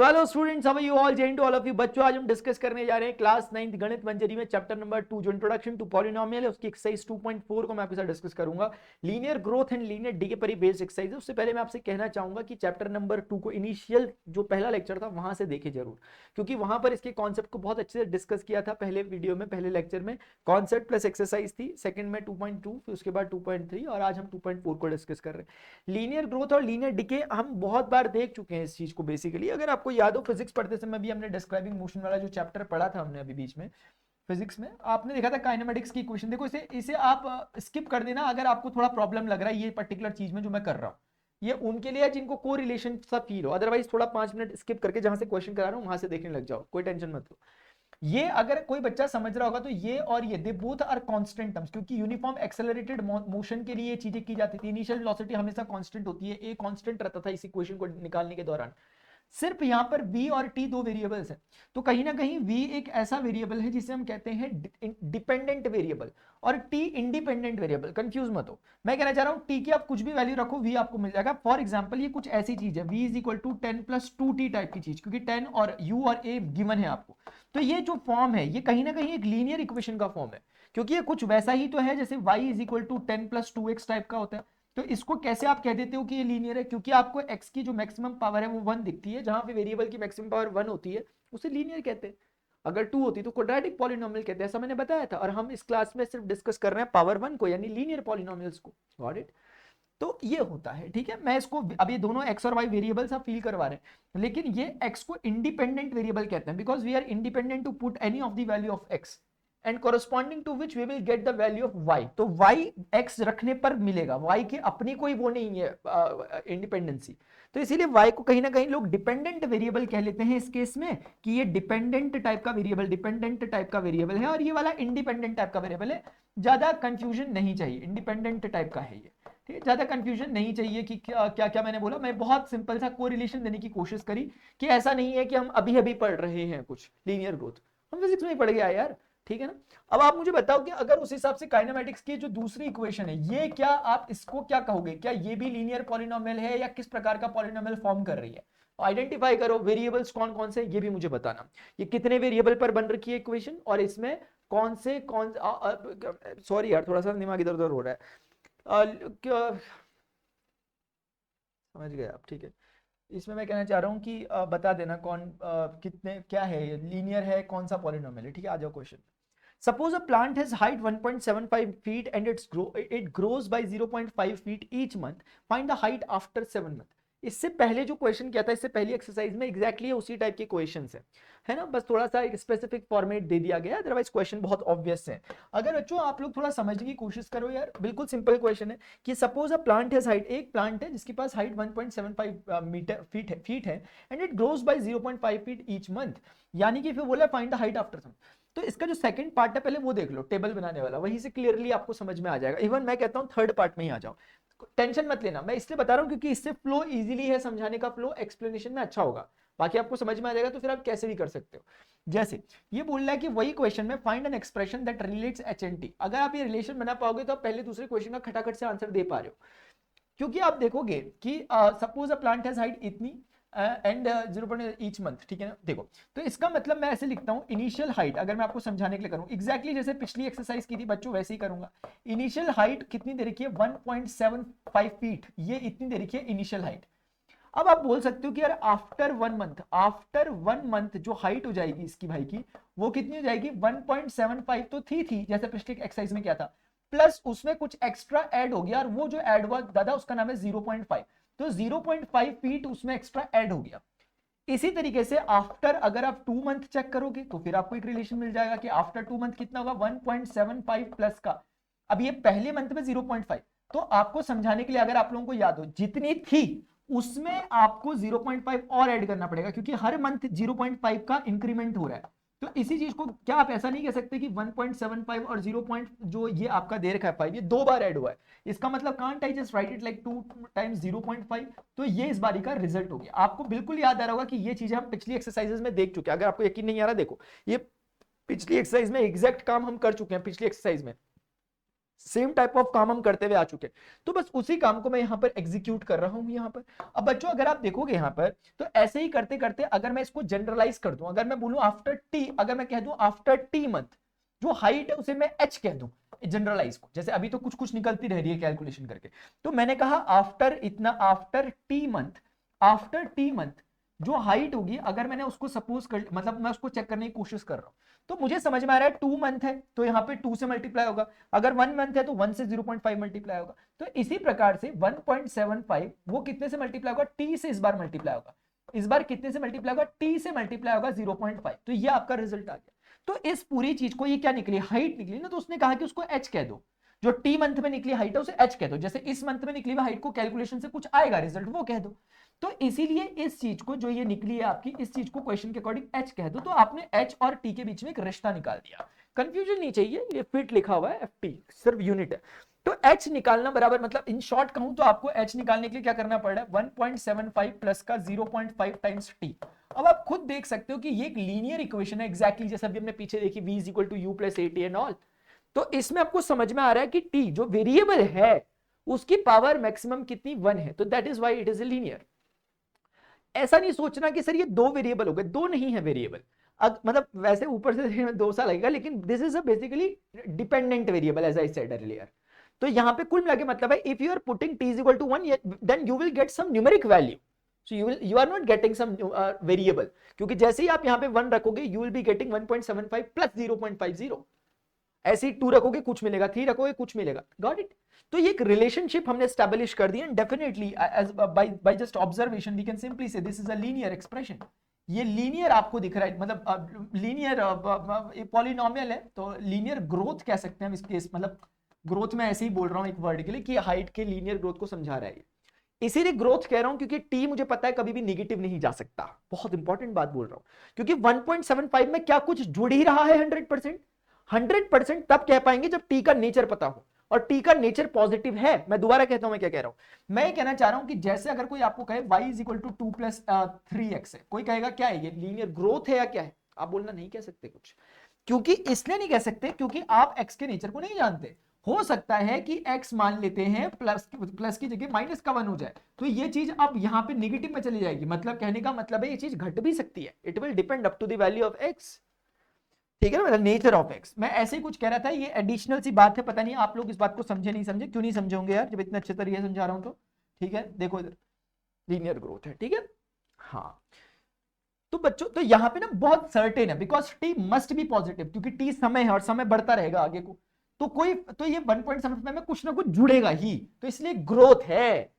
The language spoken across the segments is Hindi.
तो hello students, how are you all? Hi to all of you बच्चों। आज हम डिस्कस करने जा रहे हैं क्लास 9th गणित मंजरी में चैप्टर नंबर 2 जो इंट्रोडक्शन टू पॉलिनोमियल है, उसकी एक्सरसाइज 2.4 को मैं आपके साथ डिस्कस करूंगा। Linear growth and linear decay पर बेस्ड एक्सरसाइज है। उससे पहले मैं आपसे कहना चाहूंगा कि चैप्टर नंबर 2 को इनिशियल जो पहला लेक्चर था वहां से देखे जरूर, क्योंकि वहां पर इसके कॉन्सेप्ट को बहुत अच्छे से डिस्कस किया था। पहले वीडियो में, पहले लेक्चर में कॉन्सेप्ट प्लस एक्सरसाइज थी, सेकंड में 2.2, फिर उसके बाद 2.3 और आज हम 2.4 को डिस्कस कर रहे हैं। लीनियर ग्रोथ और लीनियर डिके हम बहुत बार देख चुके हैं इस चीज को। बेसिकली अगर आपको याद हो, फिजिक्स पढ़ते समय भी हमने डिस्क्राइबिंग मोशन वाला जो चैप्टर पढ़ा था हमने अभी बीच में फिजिक्स में, आपने देखा था काइनेमेटिक्स की इक्वेशन। देखो इसे आप स्किप कर देना अगर आपको थोड़ा प्रॉब्लम लग रहा है ये पर्टिकुलर चीज में जो मैं कर रहा हूँ। ये उनके लिए है जिनको को रिलेशन सा फील हो, अदरवाइज थोड़ा 5 मिनट स्किप करके जहां से क्वेश्चन करा रहा हूँ वहां से देखने लग जाओ, कोई टेंशन मत लो। ये अगर कोई बच्चा समझ रहा होगा तो ये और ये they both are constant terms, क्योंकि यूनिफॉर्म एक्सेलरेटेड मोशन के लिए ये चीजें की जाती थी। इनिशियल वेलोसिटी हमेशा कांस्टेंट होती है, ए कांस्टेंट रहता था इस इक्वेशन को निकालने के दौरान। सिर्फ यहां पर v और t दो वेरिएबल्स हैं, तो कहीं ना कहीं v एक ऐसा वेरिएबल है जिसे हम कहते हैं डिपेंडेंट वेरिएबल और t इंडिपेंडेंट वेरिएबल। कंफ्यूज मत हो, मैं कहना चाह रहा हूं t की आप कुछ भी वैल्यू रखो v आपको मिल जाएगा। फॉर एग्जांपल ये कुछ ऐसी चीज है v is equal to 10 plus 2t type की चीज, क्योंकि 10 और u और a गिवन है आपको। तो ये जो फॉर्म है ये कहीं ना कहीं एक लीनियर इक्वेशन का फॉर्म है, क्योंकि ये कुछ वैसा ही तो है जैसे y is equal to 10 plus 2x type का होता है। तो इसको कैसे आप कह देते हो कि ये लीनियर है? क्योंकि आपको x की जो मैक्सिमम पावर है वो 1 दिखती है, जहां पे वेरिएबल की मैक्सिमम पावर 1 होती है उसे लीनियर कहते हैं। अगर 2 होती तो क्वाड्रेटिक पॉलिनोमियल कहते हैं, ऐसा मैंने बताया था। और हम इस क्लास में सिर्फ डिस्कस कर रहे हैं पावर 1 को, यानी लीनियर पॉलिनोमियल्स को। Got it? तो ये होता है, ठीक है। मैं इसको अब ये दोनों x और y वेरिएबल्स आप फील करवा रहे हैं, लेकिन ये x को इंडिपेंडेंट वेरिएबल कहते हैं, because we are independent to put any of the value of x and corresponding to which we will get the value of y। तो y x रखने पर मिलेगा, y की अपनी कोई वो नहीं है इंडिपेंडेंसी। तो इसीलिए y को कहीं ना कहीं लोग डिपेंडेंट वेरिएबल कह लेते हैं इस केस में, कि ये डिपेंडेंट टाइप का वेरिएबल, डिपेंडेंट टाइप का वेरिएबल है, और ये वाला इंडिपेंडेंट टाइप का वेरिएबल है। ज्यादा कंफ्यूजन नहीं चाहिए, इंडिपेंडेंट टाइप का है ये, ठीक है। ज्यादा कंफ्यूजन नहीं चाहिए कि क्या क्या क्या मैंने बोला। मैं बहुत सिंपल सा कोरिलेशन देने की कोशिश करी कि ऐसा नहीं है कि हम अभी अभी पढ़ रहे हैं कुछ लीनियर ग्रोथ, हम फिजिक्स में ही पढ़ गया यार, ठीक है ना। अब आप मुझे बताओ कि अगर उस हिसाब से काइनेमेटिक्स की जो दूसरी इक्वेशन है, ये क्या आप इसको क्या कहोगे? क्या ये भी लीनियर पॉलिनोमियल है या किस प्रकार का पॉलिनोमियल फॉर्म कर रही है? आइडेंटिफाई करो वेरिएबल्स कौन कौन से, ये भी मुझे बताना। ये कितने वेरिएबल पर बन रखी है इक्वेशन, और इसमें कौन से कौन सॉरी यार थोड़ा सा दिमाग इधर उधर हो रहा है। समझ गए आप? ठीक है। इसमें मैं कहना चाह रहा हूँ कि बता देना कौन कितने क्या है, ये लीनियर है, कौन सा पॉलिनोमियल है, ठीक है। आ जाओ question. Suppose a plant has height 1.75 feet and it grows by 0.5 feet each month. Find the height after 7 months. इससे पहले जो क्वेश्चन किया था, इससे पहली एक्सरसाइज में एग्जैक्टली उसी टाइप के क्वेश्चंस है ना। बस थोड़ा सा एक स्पेसिफिक फॉर्मेट दे दिया गया, अदरवाइज क्वेश्चन बहुत ऑब्वियस है। अगर बच्चों आप लोग थोड़ा समझने की कोशिश करो यार, बिल्कुल सिंपल क्वेश्चन है कि suppose a plant has height, एक प्लांट है जिसके पास हाइट 1.75 मीटर फीट है and it grows by 0.5 feet each month. यानी कि फिर बोला find the height after some. तो इसका जो सेकंड पार्ट है पहले वो देख लो, टेबल बनाने वाला, वहीं से क्लियरली आपको समझ में आ जाएगा। इवन मैं कहता हूं थर्ड पार्ट में ही आ जाओ, टेंशन मत लेना। मैं इसलिए बता रहा हूं क्योंकि इससे फ्लो इजीली है, समझाने का फ्लो एक्सप्लेनेशन में अच्छा होगा। बाकी आपको समझ में आ जाएगा तो फिर आप कैसे भी कर सकते हो। जैसे ये बोल रहा है कि वही क्वेश्चन में find an expression that relates H and T. अगर आप ये रिलेशन बना पाओगे तो आप पहले दूसरे क्वेश्चन का खटाखट से आंसर दे पा रहे हो, क्योंकि आप देखोगे कि suppose a plant has height इतनी एंड 0 ईच मंथ, ठीक है ना। देखो तो इसका मतलब मैं ऐसे लिखता हूं, इनिशियल हाइट, अगर मैं आपको समझाने के लिए करूं एग्जैक्टली जैसे पिछली एक्सरसाइज की थी बच्चों वैसे ही करूंगा। इनिशियल हाइट कितनी दे रखी है? 1.75 फीट, ये इतनी दे रखी है इनिशियल हाइट। अब आप बोल सकते हो कि यार आफ्टर 1 मंथ, आफ्टर 1 मंथ जो हाइट हो जाएगी इसकी भाई की, वो कितनी हो जाएगी? 1.75 तो थी जैसे पिछली एक्सरसाइज में क्या था, प्लस उसमें कुछ एक्स्ट्रा ऐड हो गया, और वो जो ऐड हुआ दादा उसका नाम है 0.5। तो 0.5 फीट उसमें एक्स्ट्रा ऐड हो गया। इसी तरीके से आफ्टर अगर आप 2 मंथ चेक करोगे तो फिर आपको एक रिलेशन मिल जाएगा कि आफ्टर 2 मंथ कितना होगा? 1.75 प्लस का, अब ये पहले मंथ में 0.5। तो आपको समझाने के लिए अगर आप लोगों को याद हो जितनी थी उसमें आपको 0.5 और ऐड करना पड़ेगा, क्योंकि हर मंथ 0.5 का इंक्रीमेंट हो रहा है। तो इसी चीज को क्या आप ऐसा नहीं कह सकते कि 1.75 और 0. जो ये आपका दे रखा है 5, ये 2 बार ऐड हुआ है, इसका मतलब can't I just right it like 2 times 0.5। तो ये इस बारी का रिजल्ट हो गया। आपको बिल्कुल याद आ रहा होगा कि ये चीजें हम पिछली एक्सरसाइजेस में देख चुके हैं। अगर आपको यकीन नहीं आ रहा, देखो ये पिछली एक्सरसाइज में एग्जैक्ट काम हम कर चुके हैं पिछली एक्सरसाइज में। सेम टाइप ऑफ काम हम करते हुए आ चुके हैं, तो बस उसी काम को मैं यहाँ पर एग्जीक्यूट कर रहा हूँ यहाँ पर। अब बच्चों अगर आप देखोगे यहाँ पर, तो ऐसे ही करते करते अगर मैं इसको जनरलाइज कर दूं, अगर मैं बोलूं आफ्टर टी, अगर मैं कह दूं आफ्टर टी मंथ, जो हाइट है उसे मैं एच कह दूं जनरलाइज को, जैसे अभी तो कुछ कुछ निकलती रह रही है कैलकुलेशन करके, तो मैंने कहा आफ्टर इतना, after T month, after T month जो हाइट होगी, अगर मैंने उसको सपोज कर, मतलब मैं उसको चेक करने की कोशिश कर रहा हूं, तो मुझे समझ में आ रहा है 2 मंथ है तो यहाँ पे 2 से मल्टीप्लाई होगा, अगर 1 मंथ है तो 1 से 0.5 मल्टीप्लाई होगा, तो इसी प्रकार से 1.75 वो कितने से मल्टीप्लाई होगा, टी से इस बार मल्टीप्लाई होगा, इस बार कितने से मल्टीप्लाई होगा, टी से मल्टीप्लाई होगा 0.5, तो ये आपका रिजल्ट आ गया। तो इस पूरी चीज को, ये क्या निकली, हाइट निकली ना, तो उसने कहा कि उसको एच कह दो, जो टी मंथ में निकली हाइट है उसे एच कह दो, जैसे इस मंथ में निकली हुई हाइट को कैलकुलेशन से कुछ आएगा रिजल्ट वो कह दो, तो इसीलिए इस चीज को, जो ये निकली है आपकी, इस चीज को क्वेश्चन के अकॉर्डिंग एच कह दो, तो आपने एच और टी के बीच में एक रिश्ता निकाल दिया, कंफ्यूजन नहीं चाहिए, ये फिट लिखा हुआ है, एफ टी सिर्फ यूनिट है, तो एच निकालना बराबर, मतलब इन शॉर्ट कहूं तो आपको एच निकालने के लिए क्या करना पड़ रहा है, 1.75 प्लस का 0.5 टाइम्स टी। अब आप खुद देख सकते हो कि ये एक लीनियर इक्वेशन है एग्जैक्टली जैसे अभी हमने पीछे देखी, v is equal to u plus a t and all, तो इसमें आपको समझ में आ रहा है कि टी जो वेरिएबल है उसकी पावर मैक्सिमम कितनी, 1 है, तो that is why it is a linear. ऐसा नहीं सोचना कि सर ये 2 वेरिएबल हो गए, 2 नहीं है वेरिएबल, मतलब वैसे ऊपर से 2 सा लगेगा, लेकिन this is a basically dependent variable as I said earlier. तो यहाँ पे कुल मिला के मतलब है, if you are putting t is equal to 1 then you will get some numeric value, so you are not getting some variable, क्योंकि जैसे ही आप यहाँ पे 1 रखोगे you will be getting 1.75 plus 0.50, ऐसे ही 2 रखोगे कुछ मिलेगा, 3 रखोगे कुछ मिलेगा, गॉट इट। तो ये एक रिलेशनशिप हमने एस्टैब्लिश कर दी, and definitely by just observation we can simply say this is a linear expression. ये लीनियर आपको दिख रहा है, मतलब लीनियर पॉलिनोमियल है, तो लीनियर ग्रोथ कह सकते हैं हम इस केस, मतलब ग्रोथ में ऐसे ही बोल रहा हूं एक वर्ड के लिए कि हाइट के लीनियर ग्रोथ को समझा रहा है, इसीलिए ग्रोथ कह रहा हूं क्योंकि टी मुझे पता है कभी भी निगेटिव नहीं जा सकता, बहुत इंपॉर्टेंट बात बोल रहा हूं, क्योंकि 1.75 में क्या कुछ जुड़ ही रहा है 100%, 100% तब कह पाएंगे जब टी का नेचर पता हो, और टी का नेचर पॉजिटिव है। मैं दोबारा कहता हूं मैं क्या कह रहा हूं, मैं कहना चाह रहा हूं कि जैसे अगर कोई आपको कहे y is equal to 2 plus 3x है, कोई कहेगा क्या है ये, लीनियर ग्रोथ है या क्या है, आप बोलना नहीं कह सकते कुछ, क्योंकि इसलिए नहीं कह सकते क्योंकि आप x के नेचर को नहीं जानते, हो सकता है कि x मान लेते हैं प्लस की जगह माइनस का 1 हो जाए, तो ये चीज अब यहाँ पे नेगेटिव में चली जाएगी, मतलब कहने का मतलब है ये चीज घट भी सकती है, it will depend up to the value of x, ठीक है ना, मतलब नेचर ऑफ एक्स। मैं ऐसे ही कुछ कह रहा था, ये एडिशनल सी बात है, पता नहीं आप लोग इस बात को समझे नहीं समझे, क्यों नहीं समझे होंगे यार जब इतने अच्छे तरीके से समझा रहा हूं तो, ठीक है, देखो इधर लीनियर ग्रोथ है, ठीक है, हाँ। तो बच्चों तो यहाँ पे ना बहुत सर्टेन है, because T must be positive, क्योंकि टी समय है और समय बढ़ता रहेगा आगे को, तो कोई तो ये 1.75 में कुछ ना कुछ जुड़ेगा ही, तो इसलिए ग्रोथ है।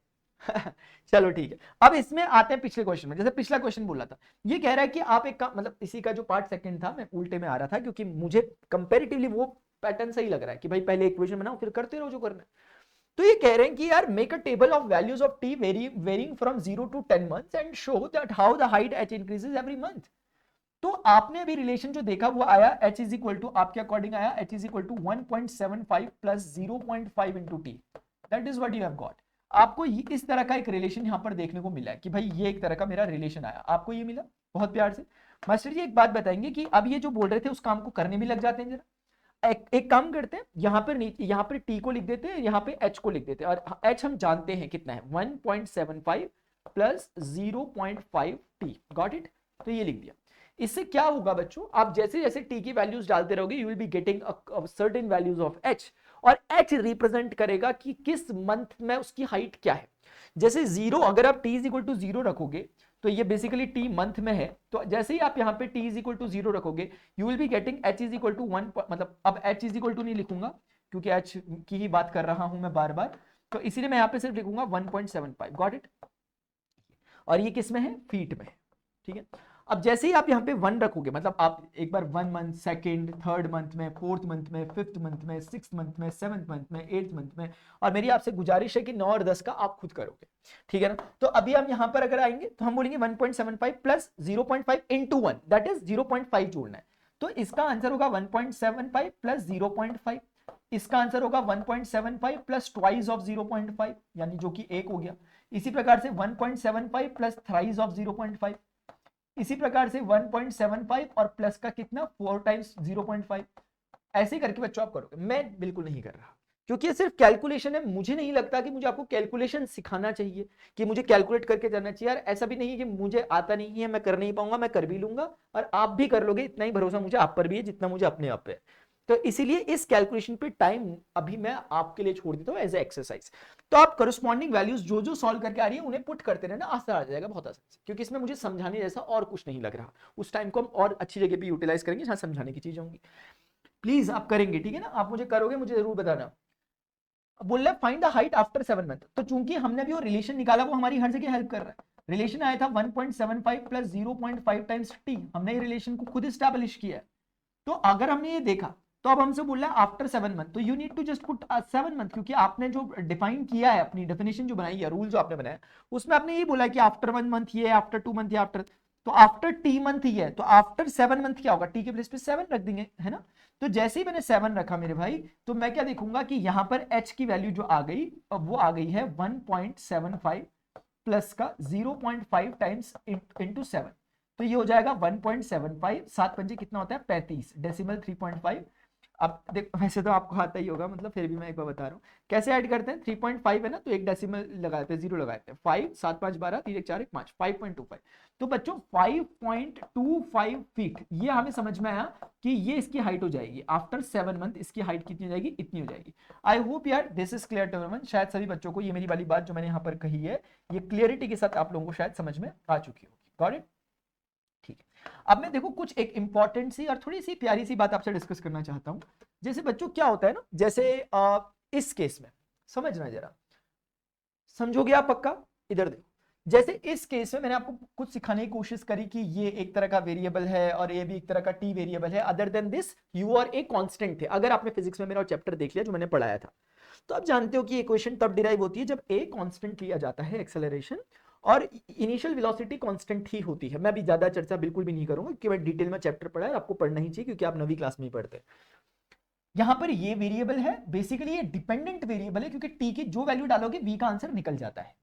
चलो ठीक है, अब इसमें आते हैं पिछले क्वेश्चन में, जैसे पिछला क्वेश्चन बोला था, ये कह रहा है कि आप एक काम, मतलब इसी का जो पार्ट सेकंड था मैं उल्टे में आ रहा था क्योंकि मुझे कंपैरेटिवली वो पैटर्न सही लग रहा है कि भाई पहले इक्वेशन बनाओ फिर करते रहो जो करना है। तो ये कह रहे हैं कि यार make a table of values of t varying from 0 to 10 months and show that how the height h increases every month. तो आपने अभी रिलेशन जो देखा वो आया h इज इक्वल टू, आपके अकॉर्डिंग आया h is equal to 1.75 plus 0.5 into t, that is what you have got. आपको इस तरह का एक रिलेशन यहां पर देखने को मिला है कि भाई ये एक तरह का मेरा रिलेशन आया, आपको ये मिला बहुत प्यार से। मास्टर जी एक बात बताएंगे कि अब ये जो बोल रहे थे उस काम को करने भी लग जाते हैं जरा, एक काम करते हैं, यहाँ पर टी को लिख देते हैं, यहाँ पे एच को लिख देते हैं, और एच हम जानते हैं कितना है 1.75 प्लस 0.5 टी, गॉट इट। तो ये लिख दिया। इससे क्या होगा बच्चों, आप जैसे जैसे टी की वैल्यूज डालते रहोगे you will be getting certain values of H, और एच रिप्रेजेंट करेगा कि किस मंथ में उसकी हाइट क्या है। जैसे 0, अगर आप टी इज इक्वल टू 0 रखोगे तो ये बेसिकली टी मंथ में है, तो जैसे ही आप यहाँ पे t इज इक्वल टू 0 रखोगे you will be getting h is equal to 1, मतलब अब h इज इक्वल टू नहीं लिखूंगा क्योंकि h की ही बात कर रहा हूं मैं बार बार, तो इसीलिए मैं यहाँ पे सिर्फ लिखूंगा 1.75, गॉट इट। और ये किस में है, फीट में, ठीक है। अब जैसे ही आप यहाँ पे 1 रखोगे, मतलब आप एक बार 1 मंथ, सेकेंड, थर्ड मंथ में, फोर्थ मंथ में, फिफ्थ मंथ में, सिक्स मंथ में, सेवंथ मंथ में, एट्थ मंथ में, और मेरी आपसे गुजारिश है कि 9 और 10 का आप खुद करोगे, ठीक है ना। तो अभी हम यहाँ पर अगर आएंगे तो हम बोलेंगे 1.75 प्लस 0.5 इंटू 1, दैट इज 0.5 जोड़ना है, तो इसका आंसर होगा 1.75 प्लस 0.5, इसका आंसर होगा 1.75 प्लस ट्वाइस ऑफ 0.5 यानी जो कि 1 हो गया। इसी प्रकार से 1.75 प्लस थ्राइस ऑफ 0.5, इसी प्रकार से 1.75 और प्लस का कितना 4 टाइम्स 0.5, ऐसे करके बच्चों आप करोगे, मैं बिल्कुल नहीं कर रहा, क्योंकि ये सिर्फ कैलकुलेशन है। मुझे नहीं लगता कि मुझे आपको कैलकुलेशन सिखाना चाहिए कि मुझे कैलकुलेट करके जाना चाहिए। यार ऐसा भी नहीं है कि मुझे आता नहीं है, मैं कर नहीं पाऊंगा, मैं कर भी लूंगा और आप भी कर लोगे, इतना ही भरोसा मुझे आप पर भी है जितना मुझे अपने आप पे है। तो इसीलिए इस कैलकुलेशन पे टाइम अभी मैं आपके लिए छोड़ देता हूं एज ए एक्सरसाइज। तो आप करस्पॉन्डिंग वैल्यूज जो जो सॉल्व करके आ रही है उन्हें पुट करते रहना, आसान आ जाएगा बहुत आसान से, क्योंकि इसमें मुझे समझाने जैसा और कुछ नहीं लग रहा। उस टाइम को हम और अच्छी जगह पे यूटिलाइज करेंगे जहां समझाने की चीजें होंगी। प्लीज आप करेंगे, ठीक है ना? आप मुझे करोगे, मुझे जरूर बताना। बोल रहा है find the height after 7 month. तो चूंकि हमने भी वो रिलेशन निकाला, वो हमारी हर जगह हेल्प कर रहा है। रिलेशन आया था 1.75 प्लस 0.5 टाइम्स टी। हमने ये रिलेशन को खुद स्टैब्लिश किया है। तो अगर हमने ये देखा तो अब हमसे बोल रहा है आफ्टर 7 मंथ, तो you need to just put 7 month, क्योंकि आपने जो डिफाइन किया है, अपनी डेफिनेशन जो बनाई है, रूल जो आपने बनाया, उसमें आपने ये बोला है कि आफ्टर 1 मंथ ये, आफ्टर 2 मंथ ये, आफ्टर, तो आफ्टर टी मंथ ही है, तो आफ्टर 7 मंथ क्या होगा? टी के प्लेस पे 7 रख देंगे, है ना? तो जैसे ही मैंने 7 रखा मेरे भाई, तो मैं क्या देखूंगा कि यहां पर एच की वैल्यू जो आ गई, अब वो आ गई है 1.75 प्लस का 0.5 टाइम्स इंटू 7। तो ये हो जाएगा 1.75, 7 पंजे कितना होता है 35, डेसिमल 3.5। अब देखो वैसे तो आपको आता ही होगा, मतलब फिर भी मैं एक बार बता रहा हूँ कैसे ऐड करते हैं। 3.5 है ना, तो एक डेसिमल लगाते हैं, जीरो लगाते हैं, 5 7 5 12 3 1 4 1 5, 5.25। तो बच्चों 5.25 फीट, ये हमें समझ में आया कि ये इसकी हाइट हो जाएगी आफ्टर 7 मंथ। इसकी हाइट कितनी हो जाएगी? इतनी हो जाएगी। आई होप यार this is clear to everyone. शायद सभी बच्चों को ये मेरी वाली बात जो मैंने यहाँ पर कही है, ये क्लियरिटी के साथ आप लोगों को शायद समझ में आ चुकी होगी। Got it? ठीक है। अब मैं देखो कुछ एक इंपॉर्टेंट सी और थोड़ी सी प्यारी सी बात आपसे डिस्कस करना चाहता हूं। जैसे बच्चों क्या होता है ना, जैसे इस केस में समझना जरा, समझोगे आप पक्का? इधर देखो, जैसे इस केस में मैंने आपको कुछ सिखाने की कोशिश करी कि ये एक तरह का वेरिएबल है और ये भी एक तरह का टी वेरिएबल है। अदर देन दिस यू आर ए कांस्टेंट थे। अगर आपने फिजिक्स में मेरा चैप्टर देख लिया जो मैंने पढ़ाया था, तो आप जानते हो कि इक्वेशन तब डिराइव होती है जब ए कांस्टेंट लिया जाता है, एक्सेलरेशन, और इनिशियल वेलोसिटी कांस्टेंट ही होती है। मैं भी ज्यादा चर्चा बिल्कुल भी नहीं करूंगा क्योंकि मैं डिटेल में चैप्टर पढ़ा है, आपको पढ़ना ही चाहिए क्योंकि आप 9वीं क्लास में ही पढ़ते हैं। यहां पर ये वेरिएबल है, बेसिकली ये डिपेंडेंट वेरिएबल है, क्योंकि टी की जो वैल्यू डालोगे वी का आंसर निकल जाता है।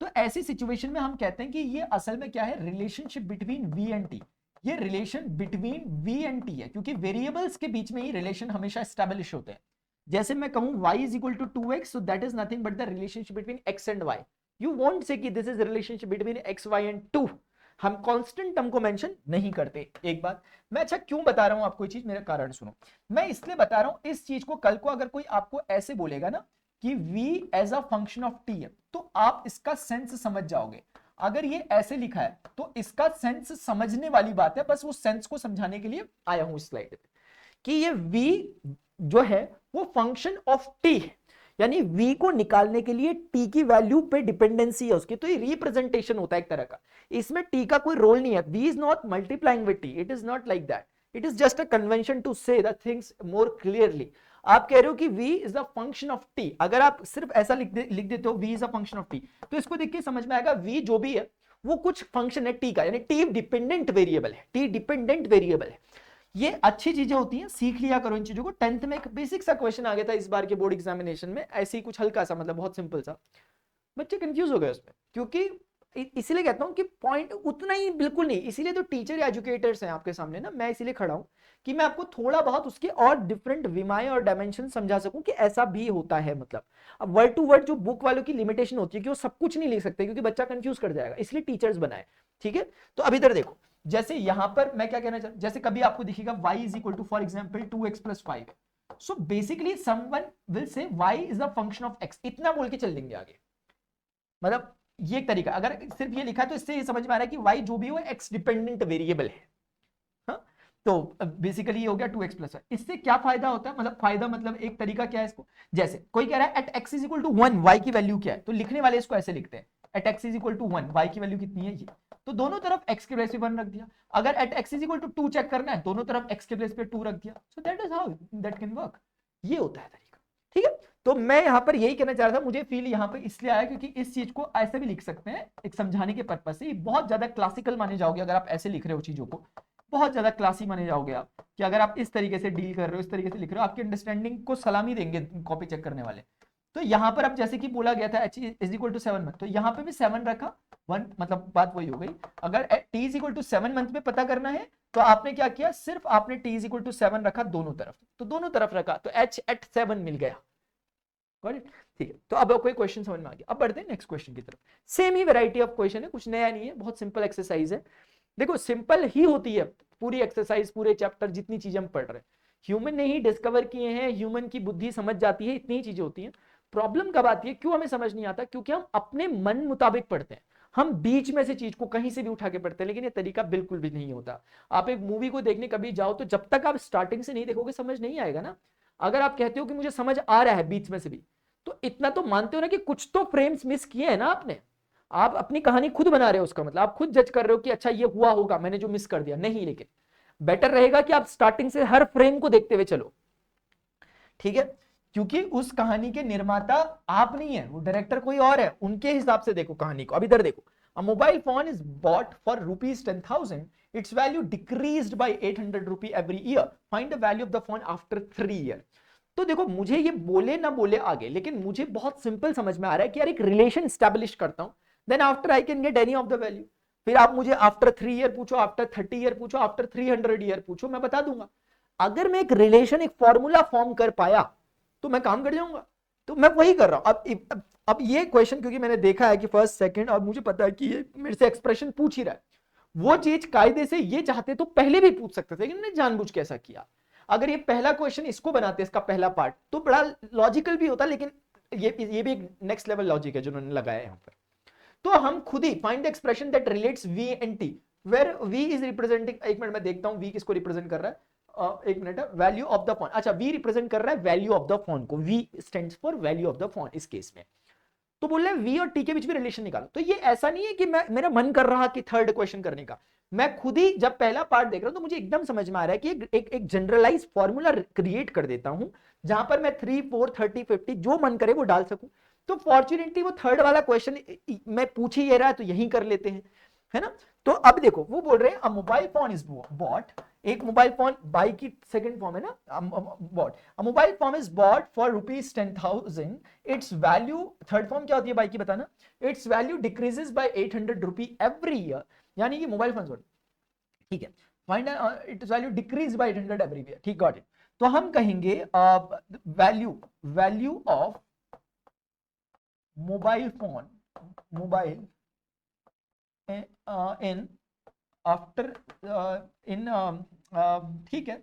तो ऐसी सिचुएशन में हम कहते हैं कि ये असल में क्या है? Relationship between V and T. ये relation between V and T है, क्योंकि वेरिएबल्स के बीच में ही रिलेशन हमेशा एस्टैब्लिश होते हैं। जैसे मैं कहूं y is equal to 2x, so that is nothing but the relationship between x and y. You won't say कि this is relationship between x, y and 2. हम कांस्टेंट टर्म को मेंशन नहीं करते। एक बात मैं अच्छा क्यों बता रहा हूं आपको ये चीज, मेरा कारण सुनो। मैं इसलिए बता रहा हूं इस चीज को, कल को अगर कोई आपको ऐसे बोलेगा ना कि v as a function of t है, तो आप इसका सेंस समझ जाओगे। अगर ये ऐसे लिखा है तो इसका सेंस समझने वाली बात है, बस वो सेंस को समझाने के लिए आया हूं इस स्लाइड पे कि ये v जो है वो फंक्शन ऑफ t है, यानी v को निकालने के लिए t की वैल्यू पे डिपेंडेंसी है उसकी। तो ये रिप्रेजेंटेशन होता है एक तरह का, इसमें t का कोई रोल नहीं है। v is not multiplying with t, it is not like that, it is just a convention to say the things more clearly. आप कह रहे हो कि v is the function of t, अगर आप सिर्फ ऐसा लिख देते हो v is a function of t, तो इसको देख के समझ में आएगा v जो भी है वो कुछ फंक्शन है t का, यानी t डिपेंडेंट वेरिएबल है, t डिपेंडेंट वेरिएबल है। ये अच्छी चीजें होती हैं, सीख लिया करो इन चीजों को। 10th में एक बेसिक सा क्वेश्चन आ गया था इस बार के बोर्ड एग्जामिनेशन में, ऐसे ही कुछ हल्का सा, मतलब बहुत सिंपल सा, बच्चे कंफ्यूज हो गए उसमें, क्योंकि इसीलिए कहता हूं कि पॉइंट उतना ही बिल्कुल नहीं, इसीलिए तो टीचर या एजुकेटर्स हैं आपके सामने ना, मैं इसीलिए खड़ा हूं कि मैं आपको थोड़ा बहुत उसके और डिफरेंट विमाएं और डायमेंशन समझा सकूं कि ऐसा भी होता है। मतलब अब वर्ड टू वर्ड जो बुक वालों की लिमिटेशन होती है कि वो सब कुछ नहीं लिख सकते क्योंकि बच्चा कंफ्यूज कर जाएगा, इसलिए टीचर्स बनाए। ठीक है, तो अब इधर देखो, जैसे यहां पर मैं क्या कहना चाहता हूं, जैसे कभी आपको दिखेगा y is equal to for example 2x plus 5, so basically someone will say y is a function of x, इतना बोल के चल देंगे आगे। मतलब ये एक तरीका, अगर सिर्फ ये लिखा है तो इससे ये समझ में आ रहा है कि y जो भी हो x डिपेंडेंट वेरिएबल है। हाँ? तो बेसिकली ये हो गया 2x प्लस 5। इससे क्या फायदा होता है? मतलब फायदा मतलब एक तरीका क्या है इसको, जैसे कोई कह रहा है at x is equal to 1 y की वैल्यू क्या है, तो लिखने वाले इसको ऐसे लिखते हैं at x is equal to 1 y की वैल्यू कितनी है ये, तो दोनों तरफ x के प्लेस पे 1 रख दिया। अगर at x is equal to 2 check करना है, दोनों तरफ x के प्लेस पे 2 रख दिया। So that is how that can work. ये होता है तरीका। ठीक है, तो मैं यहां पर यही कहना चाह रहा था, मुझे फील यहां पर इसलिए आया क्योंकि इस चीज को ऐसे भी लिख सकते हैं एक समझाने के पर्पज से। बहुत ज्यादा क्लासिकल माने जाओगे अगर आप ऐसे लिख रहे हो चीजों को, बहुत ज्यादा क्लासी माने जाओगे आप, कि अगर आप इस तरीके से डील कर रहे हो, इस तरीके से लिख रहे हो, आपकी अंडरस्टैंडिंग को सलामी देंगे कॉपी चेक करने वाले। तो यहां पर अब जैसे कि बोला गया था h is equal to 7 month, तो यहां पे भी 7 रखा, 1 मतलब बात वही हो गई। अगर t is equal to 7 month में पता करना है तो आपने क्या किया, सिर्फ आपने t इज इक्वल टू 7 रखा दोनों तरफ, तो दोनों तरफ रखा तो h एट 7 मिल गया। Got it? ठीक है, तो अब कोई क्वेश्चन समझ में आ गया। अब बढ़ते हैं नेक्स्ट क्वेश्चन की तरफ। Same he variety of question है, कुछ नया नहीं है, बहुत सिंपल एक्सरसाइज है। देखो सिंपल ही होती है पूरी एक्सरसाइज, पूरे चैप्टर जितनी चीजें हम पढ़ रहे हैं ह्यूमन ने ही डिस्कवर किए हैं, ह्यूमन की बुद्धि समझ जाती है, इतनी ही चीजें होती हैं। प्रॉब्लम कब आती है, क्यों हमें समझ नहीं आता, क्योंकि हम अपने मन मुताबिक पढ़ते हैं, हम बीच में से चीज को कहीं से भी उठा के पढ़ते हैं, लेकिन ये तरीका बिल्कुल भी नहीं होता। आप एक मूवी को देखने कभी जाओ तो जब तक आप स्टार्टिंग से नहीं देखोगे समझ नहीं आएगा ना। अगर आप कहते हो कि मुझे समझ आ रहा है बीच में से भी, तो इतना तो मानते हो ना कि कुछ तो फ्रेम्स मिस किए हैं ना आपने। आप अपनी कहानी खुद बना रहे हो, उसका मतलब आप खुद जज कर रहे हो कि अच्छा ये हुआ होगा, मैंने जो मिस कर दिया नहीं। लेकिन बेटर रहेगा कि आप स्टार्टिंग से हर फ्रेम को देखते हुए चलो, ठीक है? क्योंकि उस कहानी के निर्माता आप नहीं है, वो डायरेक्टर कोई और है, उनके हिसाब से देखो कहानी को। अब इधर देखो, अ mobile phone is bought for ₹10,000, its value decreased bye ₹800 every year, find the value of the phone after 3 year. तो देखो मुझे ये बोले ना बोले आगे, लेकिन मुझे बहुत सिंपल समझ में आ रहा है कि यार एक रिलेशन स्टैब्लिश करता हूं, then after I can get any of the value. फिर आप मुझे आफ्टर 3 ईयर पूछो, आफ्टर 30 ईयर पूछो, आफ्टर 300 ईयर पूछो, मैं बता दूंगा। अगर मैं एक रिलेशन, एक फॉर्मूला फॉर्म कर पाया तो मैं काम कर जाऊंगा। तो मैं वही कर रहा हूं। अब ये क्वेश्चन क्योंकि मैंने देखा है कि फर्स्ट सेकंड, और मुझे पता है कि ये मेरे से एक्सप्रेशन पूछ ही रहा है, वो चीज कायदे से ये चाहते तो पहले भी पूछ सकते थे, लेकिन मैंने जानबूझ के ऐसा किया। अगर ये पहला क्वेश्चन इसको बनाते, इसका पहला पार्ट, तो बड़ा लॉजिकल भी होता, लेकिन ये भी एक नेक्स्ट लेवल लॉजिक है जो उन्होंने लगाया है यहाँ पर। तो हम खुद ही find the expression that relates V and T, where V is representing, एक मिनट मैं देखता हूं वी किसको रिप्रेजेंट कर रहा है। एक minute, value of the phone. अच्छा, वी रिप्रेजेंट कर रहा है वैल्यू ऑफ द फोन को, v stands for value of the phone इस केस में। तो बोल रहे हैं वी और टी के बीच में रिलेशन निकालो। तो ये ऐसा नहीं है कि मेरा मन कर रहा कि थर्ड क्वेश्चन करने का, मैं खुद ही जब पहला पार्ट देख रहा हूं तो मुझे एकदम समझ में आ रहा है कि एक जनरलाइज फॉर्मूला क्रिएट कर देता हूं, जहां पर मैं 3, 4, 30, 50 जो मन करे वो डाल सकूं। तो फॉर्चुनेटली वो थर्ड वाला क्वेश्चन मैं पूछ ही ये रहा है, तो यही कर लेते हैं, है ना? तो अब देखो वो बोल रहे हैं a mobile phone is bought, एक मोबाइल फोन बाई की सेकंड फॉर्म है ना, bought, a mobile phone is bought for ₹10,000, its value, third form क्या होती है बाई की बताना, its value decreases by ₹800 every year, यानी कि मोबाइल फोन, ठीक है, find its value decrease by 800 every year, ठीक, गॉट इट। तो हम कहेंगे value of mobile phone, mobile in after in, ठीक है,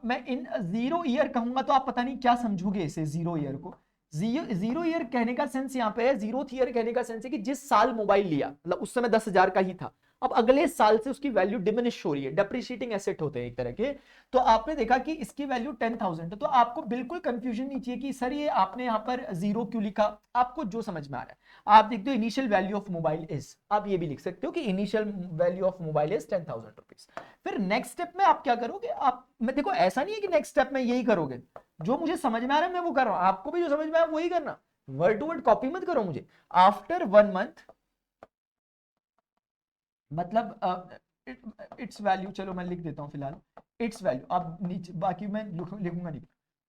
मैं इन 0 ईयर कहूंगा तो आप पता नहीं क्या समझोगे इसे 0 ईयर को। 0 ईयर कहने का सेंस यहाँ पे है, 0th ईयर कहने का सेंस है कि जिस साल मोबाइल लिया, मतलब उस समय 10,000 का ही था, अब अगले साल से उसकी वैल्यू डिमिनिश हो रही है, डेप्रिशिएटिंग एसेट होते हैं एक तरह के। तो आपने देखा कि इसकी वैल्यू 10,000 है, तो आपको बिल्कुल कंफ्यूजन नहीं चाहिए कि सर ये आपने यहाँ पर 0 क्यों लिखा, आपको जो समझ में आ रहा है आप लिख दो initial value of mobile is, आप ये भी लिख सकते हो कि initial value of mobile is 10,000 rupees. फिर नेक्स्ट स्टेप में आप क्या करोगे, आप, मैं देखो ऐसा नहीं है कि नेक्स्ट स्टेप में यही करोगे, जो मुझे समझ में आ रहा है मैं वो कर रहा हूं, आपको भी जो समझ में आ रहा है वही करना, वर्ड टू वर्ड कॉपी मत करो मुझे। आफ्टर 1 मंथ, मतलब इट्स वैल्यू, चलो मैं लिख देता हूं फिलहाल इट्स वैल्यू, अब नीचे बाकी मैं लिखूंगा नहीं।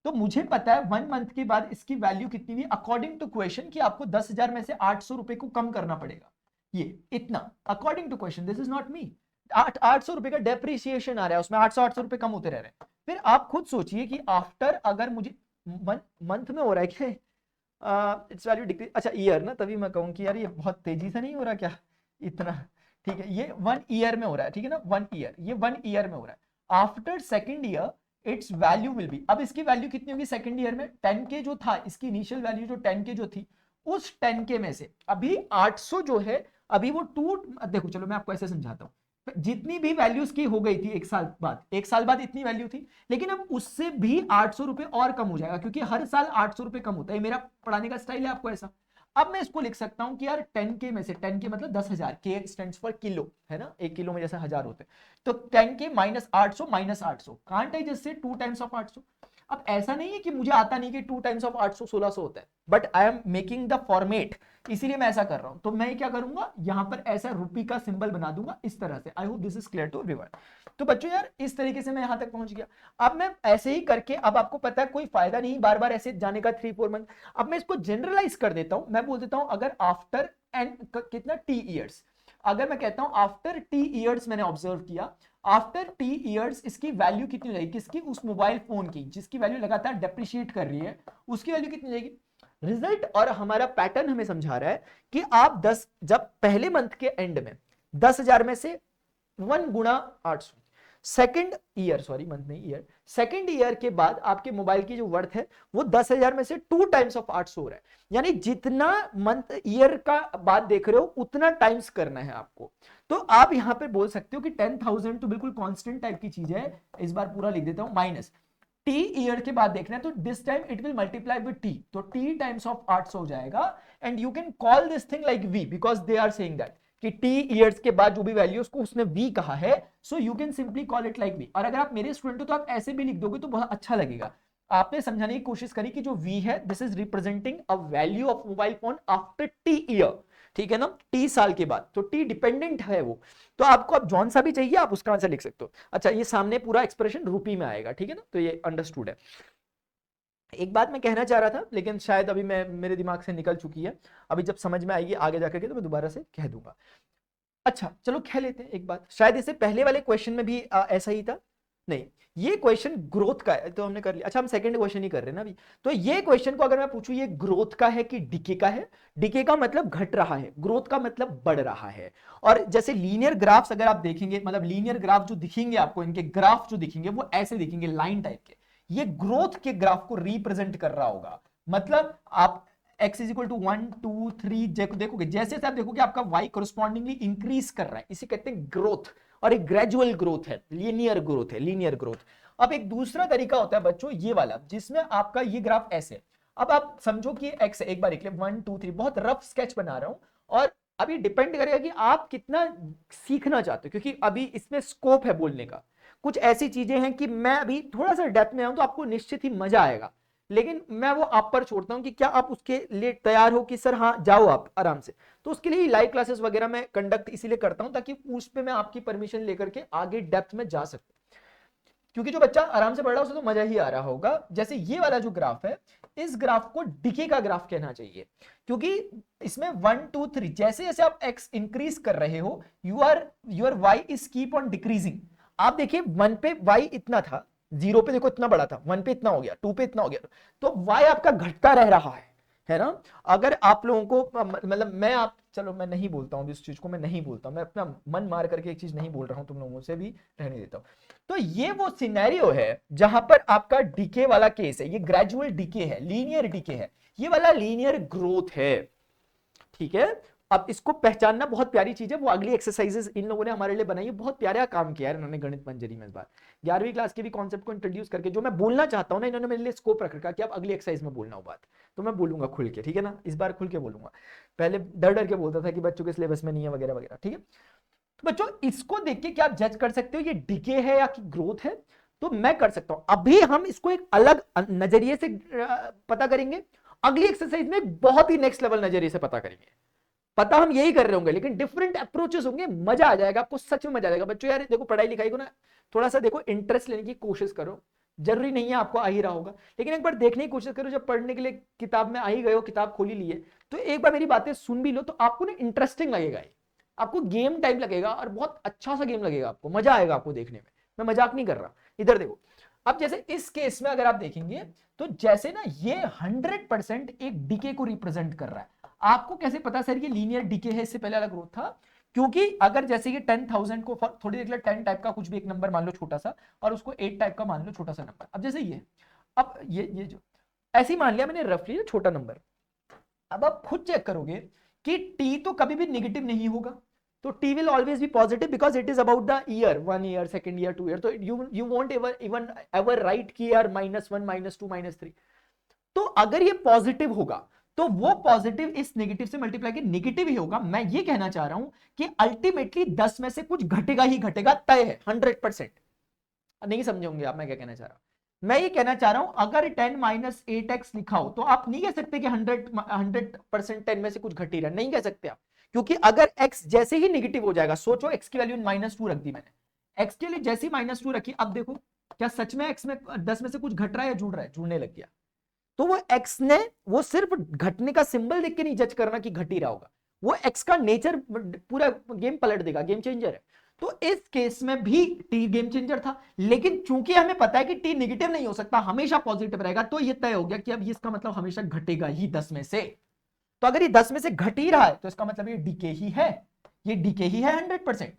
तो मुझे पता है 1 मंथ के बाद इसकी वैल्यू कितनी हुई अकॉर्डिंग टू क्वेश्चन, कि आपको 10,000 में से 800 रुपए को कम करना पड़ेगा, ये इतना according to question, this is not me. 800 रुपए का डेप्रिसिएशन आ रहा है, उसमें 800 रुपए कम होते रह रहे हैं। फिर आप खुद सोचिए कि आफ्टर, अगर मुझे मंथ में हो रहा है क्या, इट्स वैल्यू डिक्रीज, अच्छा ईयर ना, तभी मैं कहूँ कि यार ये बहुत तेजी से नहीं हो रहा क्या इतना, ठीक है, ये 1 ईयर में हो रहा है, ठीक है ना, 1 ईयर, ये 1 ईयर में हो रहा है। After second year it's value will be, अब इसकी वैल्यू कितनी होगी सेकेंड ईयर में, 10K जो था, इसकी इनिशियल वैल्यू जो 10K जो थी, उस 10K में से अभी 800 जो है, अभी वो देखो चलो मैं आपको ऐसे समझाता हूँ, जितनी भी वैल्यूज की हो गई थी एक साल बाद इतनी वैल्यू थी, लेकिन अब उससे भी 800 रुपए और कम हो जाएगा, क्योंकि हर साल 800 रुपए कम होता है, मेरा पढ़ाने का स्टाइल है आपको ऐसा। अब मैं इसको लिख सकता हूं कि यार 10K में से, 10K मतलब 10,000, K स्टैंड्स फॉर किलो, है ना, 1 किलो में जैसे 1000 होते हैं, तो 10K minus 800, can't I just say 2 times of 800। अब ऐसा नहीं है कि मुझे आता नहीं कि 2 टाइम्स ऑफ 800 1600 होता है, but I am making the format, इसीलिए मैं ऐसा कर रहा हूं। तो मैं क्या करूंगा, यहां पर ऐसा रुपी का सिंबल बना दूंगा इस तरह से। I hope this is clear to everyone. तो बच्चों यार इस तरीके से मैं यहां तक पहुंच गया। अब मैं ऐसे ही करके, अब आपको पता है कोई फायदा नहीं बार बार ऐसे जाने का 3-4 मंथ, अब मैं इसको जनरलाइज कर देता हूं, मैं बोल देता हूं अगर आफ्टर एंड कितना टी ईयर्स, अगर मैं कहता हूं आफ्टर टी ईयर्स, मैंने ऑब्जर्व किया आफ्टर टी ईयर्स इसकी वैल्यू कितनी हो जाएगी, किसकी, उस मोबाइल फोन की जिसकी वैल्यू लगातार डेप्रिशिएट कर रही है, उसकी वैल्यू कितनी हो जाएगी, रिजल्ट और हमारा पैटर्न हमें समझा रहा है कि आप 10 जब पहले मंथ के एंड में 10,000 में से 1 गुणा 800 सेकेंड ईयर, सॉरी मंथ नहीं ईयर, सेकेंड ईयर के बाद आपके मोबाइल की जो वर्थ है वो 10,000 में से 2 टाइम्स ऑफ 800 हो रहा है। यानी जितना मंथ ईयर का बाद देख रहे हो उतना टाइम्स करना है आपको। तो आप यहां पे बोल सकते हो कि 10,000 तो बिल्कुल कांस्टेंट टाइप की चीज है, इस बार पूरा लिख देता हूं, माइनस टी ईयर के बाद देखना है तो this time it will multiply with t, तो टी टाइम्स ऑफ 800 हो जाएगा। And you can call this thing like v because they are saying that कि टी ईयर्स के बाद जो भी वैल्यू उसको उसने वी कहा है, so you can simply call it like v. और अगर आप मेरे स्टूडेंट हो तो आप ऐसे भी लिख दोगे तो बहुत अच्छा लगेगा। आपने समझाने की कोशिश करी कि जो वी है this is representing a value of mobile phone after T year, ठीक है ना, टी साल के बाद, तो टी डिपेंडेंट है वो। तो आपको अब जॉन सा भी चाहिए आप उसका आंसर लिख सकते हो। अच्छा ये सामने पूरा एक्सप्रेशन रुपी में आएगा, ठीक है ना, तो ये अंडरस्टूड है। एक बात मैं कहना चाह रहा था लेकिन शायद अभी मैं मेरे दिमाग से निकल चुकी है, अभी जब समझ में आएगी आगे जाकर के तो मैं दोबारा से कह दूंगा। अच्छा चलो कह लेते हैं एक बात, शायद इससे पहले वाले क्वेश्चन में भी ऐसा ही था, नहीं ये क्वेश्चन ग्रोथ का है तो हमने कर लिया। अच्छा हम सेकंड क्वेश्चन ही कर रहे हैं ना अभी, तो ये क्वेश्चन को अगर मैं पूछूं ये ग्रोथ का है कि डिके का है, डिके का मतलब घट रहा है, ग्रोथ का मतलब बढ़ रहा है। और जैसे लीनियर ग्राफ्स अगर आप देखेंगे, मतलब लीनियर ग्राफ जो दिखेंगे आपको, इनके ग्राफ जो दिखेंगे वो ऐसे दिखेंगे लाइन टाइप के, ये ग्रोथ के ग्राफ को रिप्रेजेंट कर रहा होगा। मतलब आप x इज इक्वल टू 1 2 3 देखोगे, जैसे आप देखोगे आपका y कोरस्पॉन्डिंगली इंक्रीज कर रहा है, इसे कहते हैं ग्रोथ। और एक ग्रेजुअल ग्रोथ है, लीनियर ग्रोथ है, लीनियर ग्रोथ। अब एक दूसरा तरीका होता है बच्चों ये वाला, जिसमें आपका ये ग्राफ ऐसे, अब आप समझो कि x है, एक बार लिख ले 1 2 3, बहुत रफ स्केच बना रहा हूं। और अभी डिपेंड करेगा कि आप कितना सीखना चाहते हो, क्योंकि अभी इसमें स्कोप है बोलने का। कुछ ऐसी चीजें हैं कि मैं अभी थोड़ा सा डेप्थ में आऊं तो आपको निश्चित ही मजा आएगा, लेकिन मैं वो आप पर छोड़ता हूं कि क्या आप उसके लिए तैयार हो कि सर हाँ जाओ आप आराम से। तो उसके लिए लाइव क्लासेस वगैरह मैं कंडक्ट इसीलिए करता हूं ताकि उस पे मैं आपकी परमिशन लेकर के आगे डेप्थ में जा सकूं, क्योंकि जो बच्चा आराम से पढ़ रहा है उसे तो मजा ही आ रहा होगा। जैसे ये वाला जो ग्राफ है, इस ग्राफ को डिके का ग्राफ कहना चाहिए, क्योंकि इसमें 1 2 3 जैसे जैसे आप x इंक्रीज कर रहे हो your y is keep on decreasing. आप देखिए 1 पे y इतना था, 0 पे देखो इतना बड़ा था, 1 पे इतना हो गया, 2 पे इतना हो गया, तो y आपका घटता रह रहा है ना। अगर आप लोगों को मतलब मैं आप चलो मैं नहीं बोलता हूं इस चीज को, मैं नहीं बोलता हूं, मैं अपना मन मार करके एक चीज नहीं बोल रहा हूं, तुम लोगों से भी रहने देता हूं। तो ये वो सिनेरियो है जहां पर आपका डीके वाला केस है, ये ग्रेजुअल डीके है, लीनियर डीके है, ये वाला लीनियर ग्रोथ है, ठीक है। अब इसको पहचानना बहुत प्यारी चीज है, वो अगली एक्सरसाइजेस इन लोगों ने हमारे लिए बनाई है, बहुत प्यारा काम किया है इन्होंने गणित मंजरी में इस बार 11वीं क्लास के भी कॉन्सेप्ट को इंट्रोड्यूस करके। जो मैं बोलना चाहता हूं ना, इन्होंने मेरे लिए स्कोप रख रखा कि आप अगली एक्सरसाइज में बोलना हो बात, तो मैं बोलूंगा खुल के, ठीक है ना, इस बार खुल के बोलूंगा। पहले डर डर के बोलता था कि बच्चों के सिलेबस में नहीं है वगैरह वगैरह, ठीक है। तो बच्चों इसको देख के क्या आप जज कर सकते हो ये डिके है या कि ग्रोथ है, तो मैं कर सकता हूं। अभी हम इसको एक अलग नजरिए से पता करेंगे, अगली एक्सरसाइज में बहुत ही नेक्स्ट लेवल नजरिए से पता करेंगे। पता हम यही कर रहे होंगे लेकिन डिफरेंट अप्रोचेस होंगे, मजा आ जाएगा आपको, सच में मजा आ जाएगा। बच्चों यार देखो पढ़ाई लिखाई को ना थोड़ा सा देखो इंटरेस्ट लेने की कोशिश करो, जरूरी नहीं है आपको आ ही रहा होगा, लेकिन एक बार देखने की कोशिश करो। जब पढ़ने के लिए किताब में आ ही गए हो, किताब खोली ली है, तो एक बार मेरी बातें सुन भी लो तो आपको ना इंटरेस्टिंग लगेगा, आपको गेम टाइप लगेगा और बहुत अच्छा सा गेम लगेगा, आपको मजा आएगा आपको देखने में, मैं मजाक नहीं कर रहा। इधर देखो, अब जैसे इस केस में अगर आप देखेंगे तो जैसे ना ये 100% एक डीके को रिप्रेजेंट कर रहा है। आपको कैसे पता सर ये लीनियर डीके है, इससे पहले वाला ग्रोथ था? क्योंकि अगर जैसे ये 10,000 को थोड़ी देख लो 10 टाइप का कुछ भी एक नंबर मान लो छोटा सा, और उसको 8 टाइप का मान लो छोटा सा नंबर। अब जैसे ये, अब ये जो ऐसे ही मान लिया मैंने रफली छोटा नंबर, अब आप खुद चेक करोगे कि टी तो कभी भी नेगेटिव नहीं होगा, तो T will always be positive because it is about the year, 1 year, second year, 2 year. तो you won't even ever write की यार -1 -2 -3। तो अगर ये पॉजिटिव होगा तो वो पॉजिटिव इस नेगेटिव से मल्टीप्लाई के नेगेटिव ही होगा। मैं ये कहना चाह रहा हूं कि अल्टीमेटली 10 में से कुछ घटेगा ही घटेगा, तय है 100%। नहीं समझोगे आप मैं क्या कहना चाह रहा हूं? मैं ये कहना चाह रहा हूं अगर 10 - 8x लिखा हो तो आप नहीं कह सकते कि 100% 10 में से कुछ घट ही रहा, नहीं कह सकते आप, क्योंकि अगर x जैसे ही नेगेटिव हो जाएगा, सोचो x की वैल्यू -2 रख दी मैंने, x के लिए जैसे ही -2 रखी, अब देखो क्या सच में x में 10 में से कुछ घट रहा है या जुड़ रहा है? जुड़ने लग गया। तो वो x ने वो सिर्फ घटने का सिंबल देख के नहीं जज करना कि घट ही रहा होगा, वो x का नेचर पूरा गेम पलट देगा, गेम चेंजर है। तो इस केस में भी टी गेम चेंजर था, लेकिन चूंकि हमें पता है कि टी नेगेटिव नहीं हो सकता, हमेशा पॉजिटिव रहेगा, तो ये तय हो गया कि अब ये इसका मतलब हमेशा घटेगा ही 10 में से। तो अगर ये 10 में से घट ही रहा है तो इसका मतलब ये डीके ही है, ये डीके ही है 100%।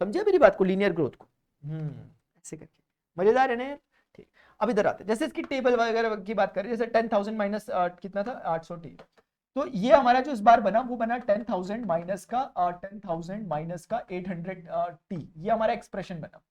समझे मेरी बात को, लीनियर ग्रोथ को। ऐसे करके मजेदार है ना। ठीक, अब इधर आते हैं, जैसे इसकी टेबल वगैरह की बात करें, जैसे 10,000 माइनस कितना था 800 टी, तो ये हमारा जो इस बार बना वो बना 10,000 माइनस का 10,000 माइनस का 800 टी, ये हमारा एक्सप्रेशन बना।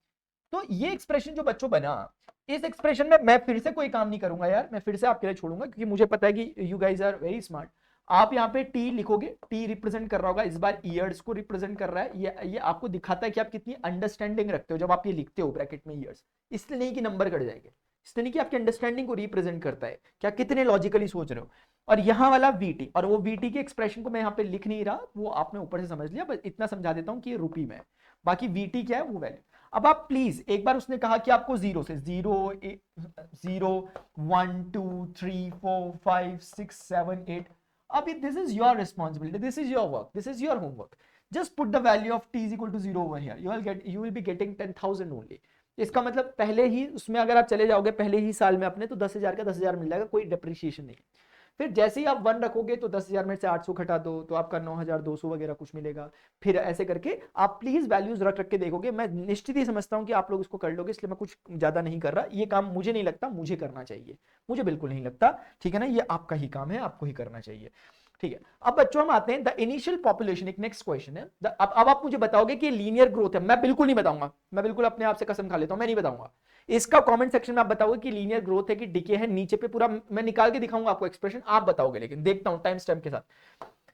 तो ये एक्सप्रेशन जो बच्चों बना, इस एक्सप्रेशन में मैं फिर से कोई काम नहीं करूंगा यार, मैं फिर से आपके लिए छोड़ूंगा, क्योंकि मुझे पता है कि you guys are very smart. आप यहाँ पे टी लिखोगे, टी रिप्रेजेंट कर रहा होगा, इस बार ईयर्स को रिप्रेजेंट कर रहा है, ये आपको दिखाता है कि आप कितनी अंडरस्टैंडिंग रखते हो जब आप ये लिखते हो ब्रैकेट में ईयर्स, इसलिए नहीं कि नंबर कट जाएंगे, इसलिए नहीं कि आपकी अंडरस्टैंडिंग को रिप्रेजेंट करता है, क्या कितने लॉजिकली सोच रहे हो। और यहाँ वाला वीटी, और वो वीटी के एक्सप्रेशन को मैं यहाँ पे लिख नहीं रहा, वो आपने ऊपर से समझ लिया, बस इतना समझा देता हूँ कि ये रुपी में है, बाकी वीटी क्या है वो वैल्यू। अब आप प्लीज एक बार, उसने कहा कि आपको 0 से 0 1 2 3 4 5 6 7 8, अभी this is your responsibility, this is your work, this is your homework, just put the value of t is equal to 0 over here, you will be getting 10,000 only. इसका मतलब पहले ही उसमें अगर आप चले जाओगे पहले ही साल में अपने, तो 10,000 का 10,000 मिल जाएगा, कोई डेप्रिसिएशन नहीं। फिर जैसे ही आप 1 रखोगे तो 10,000 में से 800 घटा दो तो आपका 9,200 वगैरह कुछ मिलेगा। फिर ऐसे करके आप प्लीज वैल्यूज रख रख के देखोगे, मैं निश्चित ही समझता हूं कि आप लोग इसको कर लोगे, इसलिए मैं कुछ ज्यादा नहीं कर रहा, ये काम मुझे नहीं लगता मुझे करना चाहिए, मुझे बिल्कुल नहीं लगता, ठीक है ना, ये आपका ही काम है, आपको ही करना चाहिए, ठीक है। अब बच्चों हम आते हैं द इनिशियल पॉपुलेशन, एक नेक्स्ट क्वेश्चन है। अब आप मुझे बताओगे कि लीनियर ग्रोथ है, मैं बिल्कुल नहीं बताऊंगा, मैं बिल्कुल अपने आप से कसम खा लेता हूं, मैं नहीं बताऊंगा। इसका कमेंट सेक्शन में आप बताओगे कि लीनियर ग्रोथ है कि डिके है, नीचे पे पूरा मैं निकाल के दिखाऊंगा आपको एक्सप्रेशन, आप बताओगे, लेकिन देखता हूं टाइम स्टैम्प के साथ।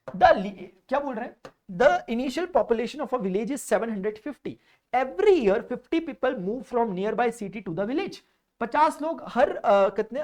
क्या बोल रहे हैं, the initial population of a village is 750, every year 50 people move from nearby city to the village. 50 लोग कितने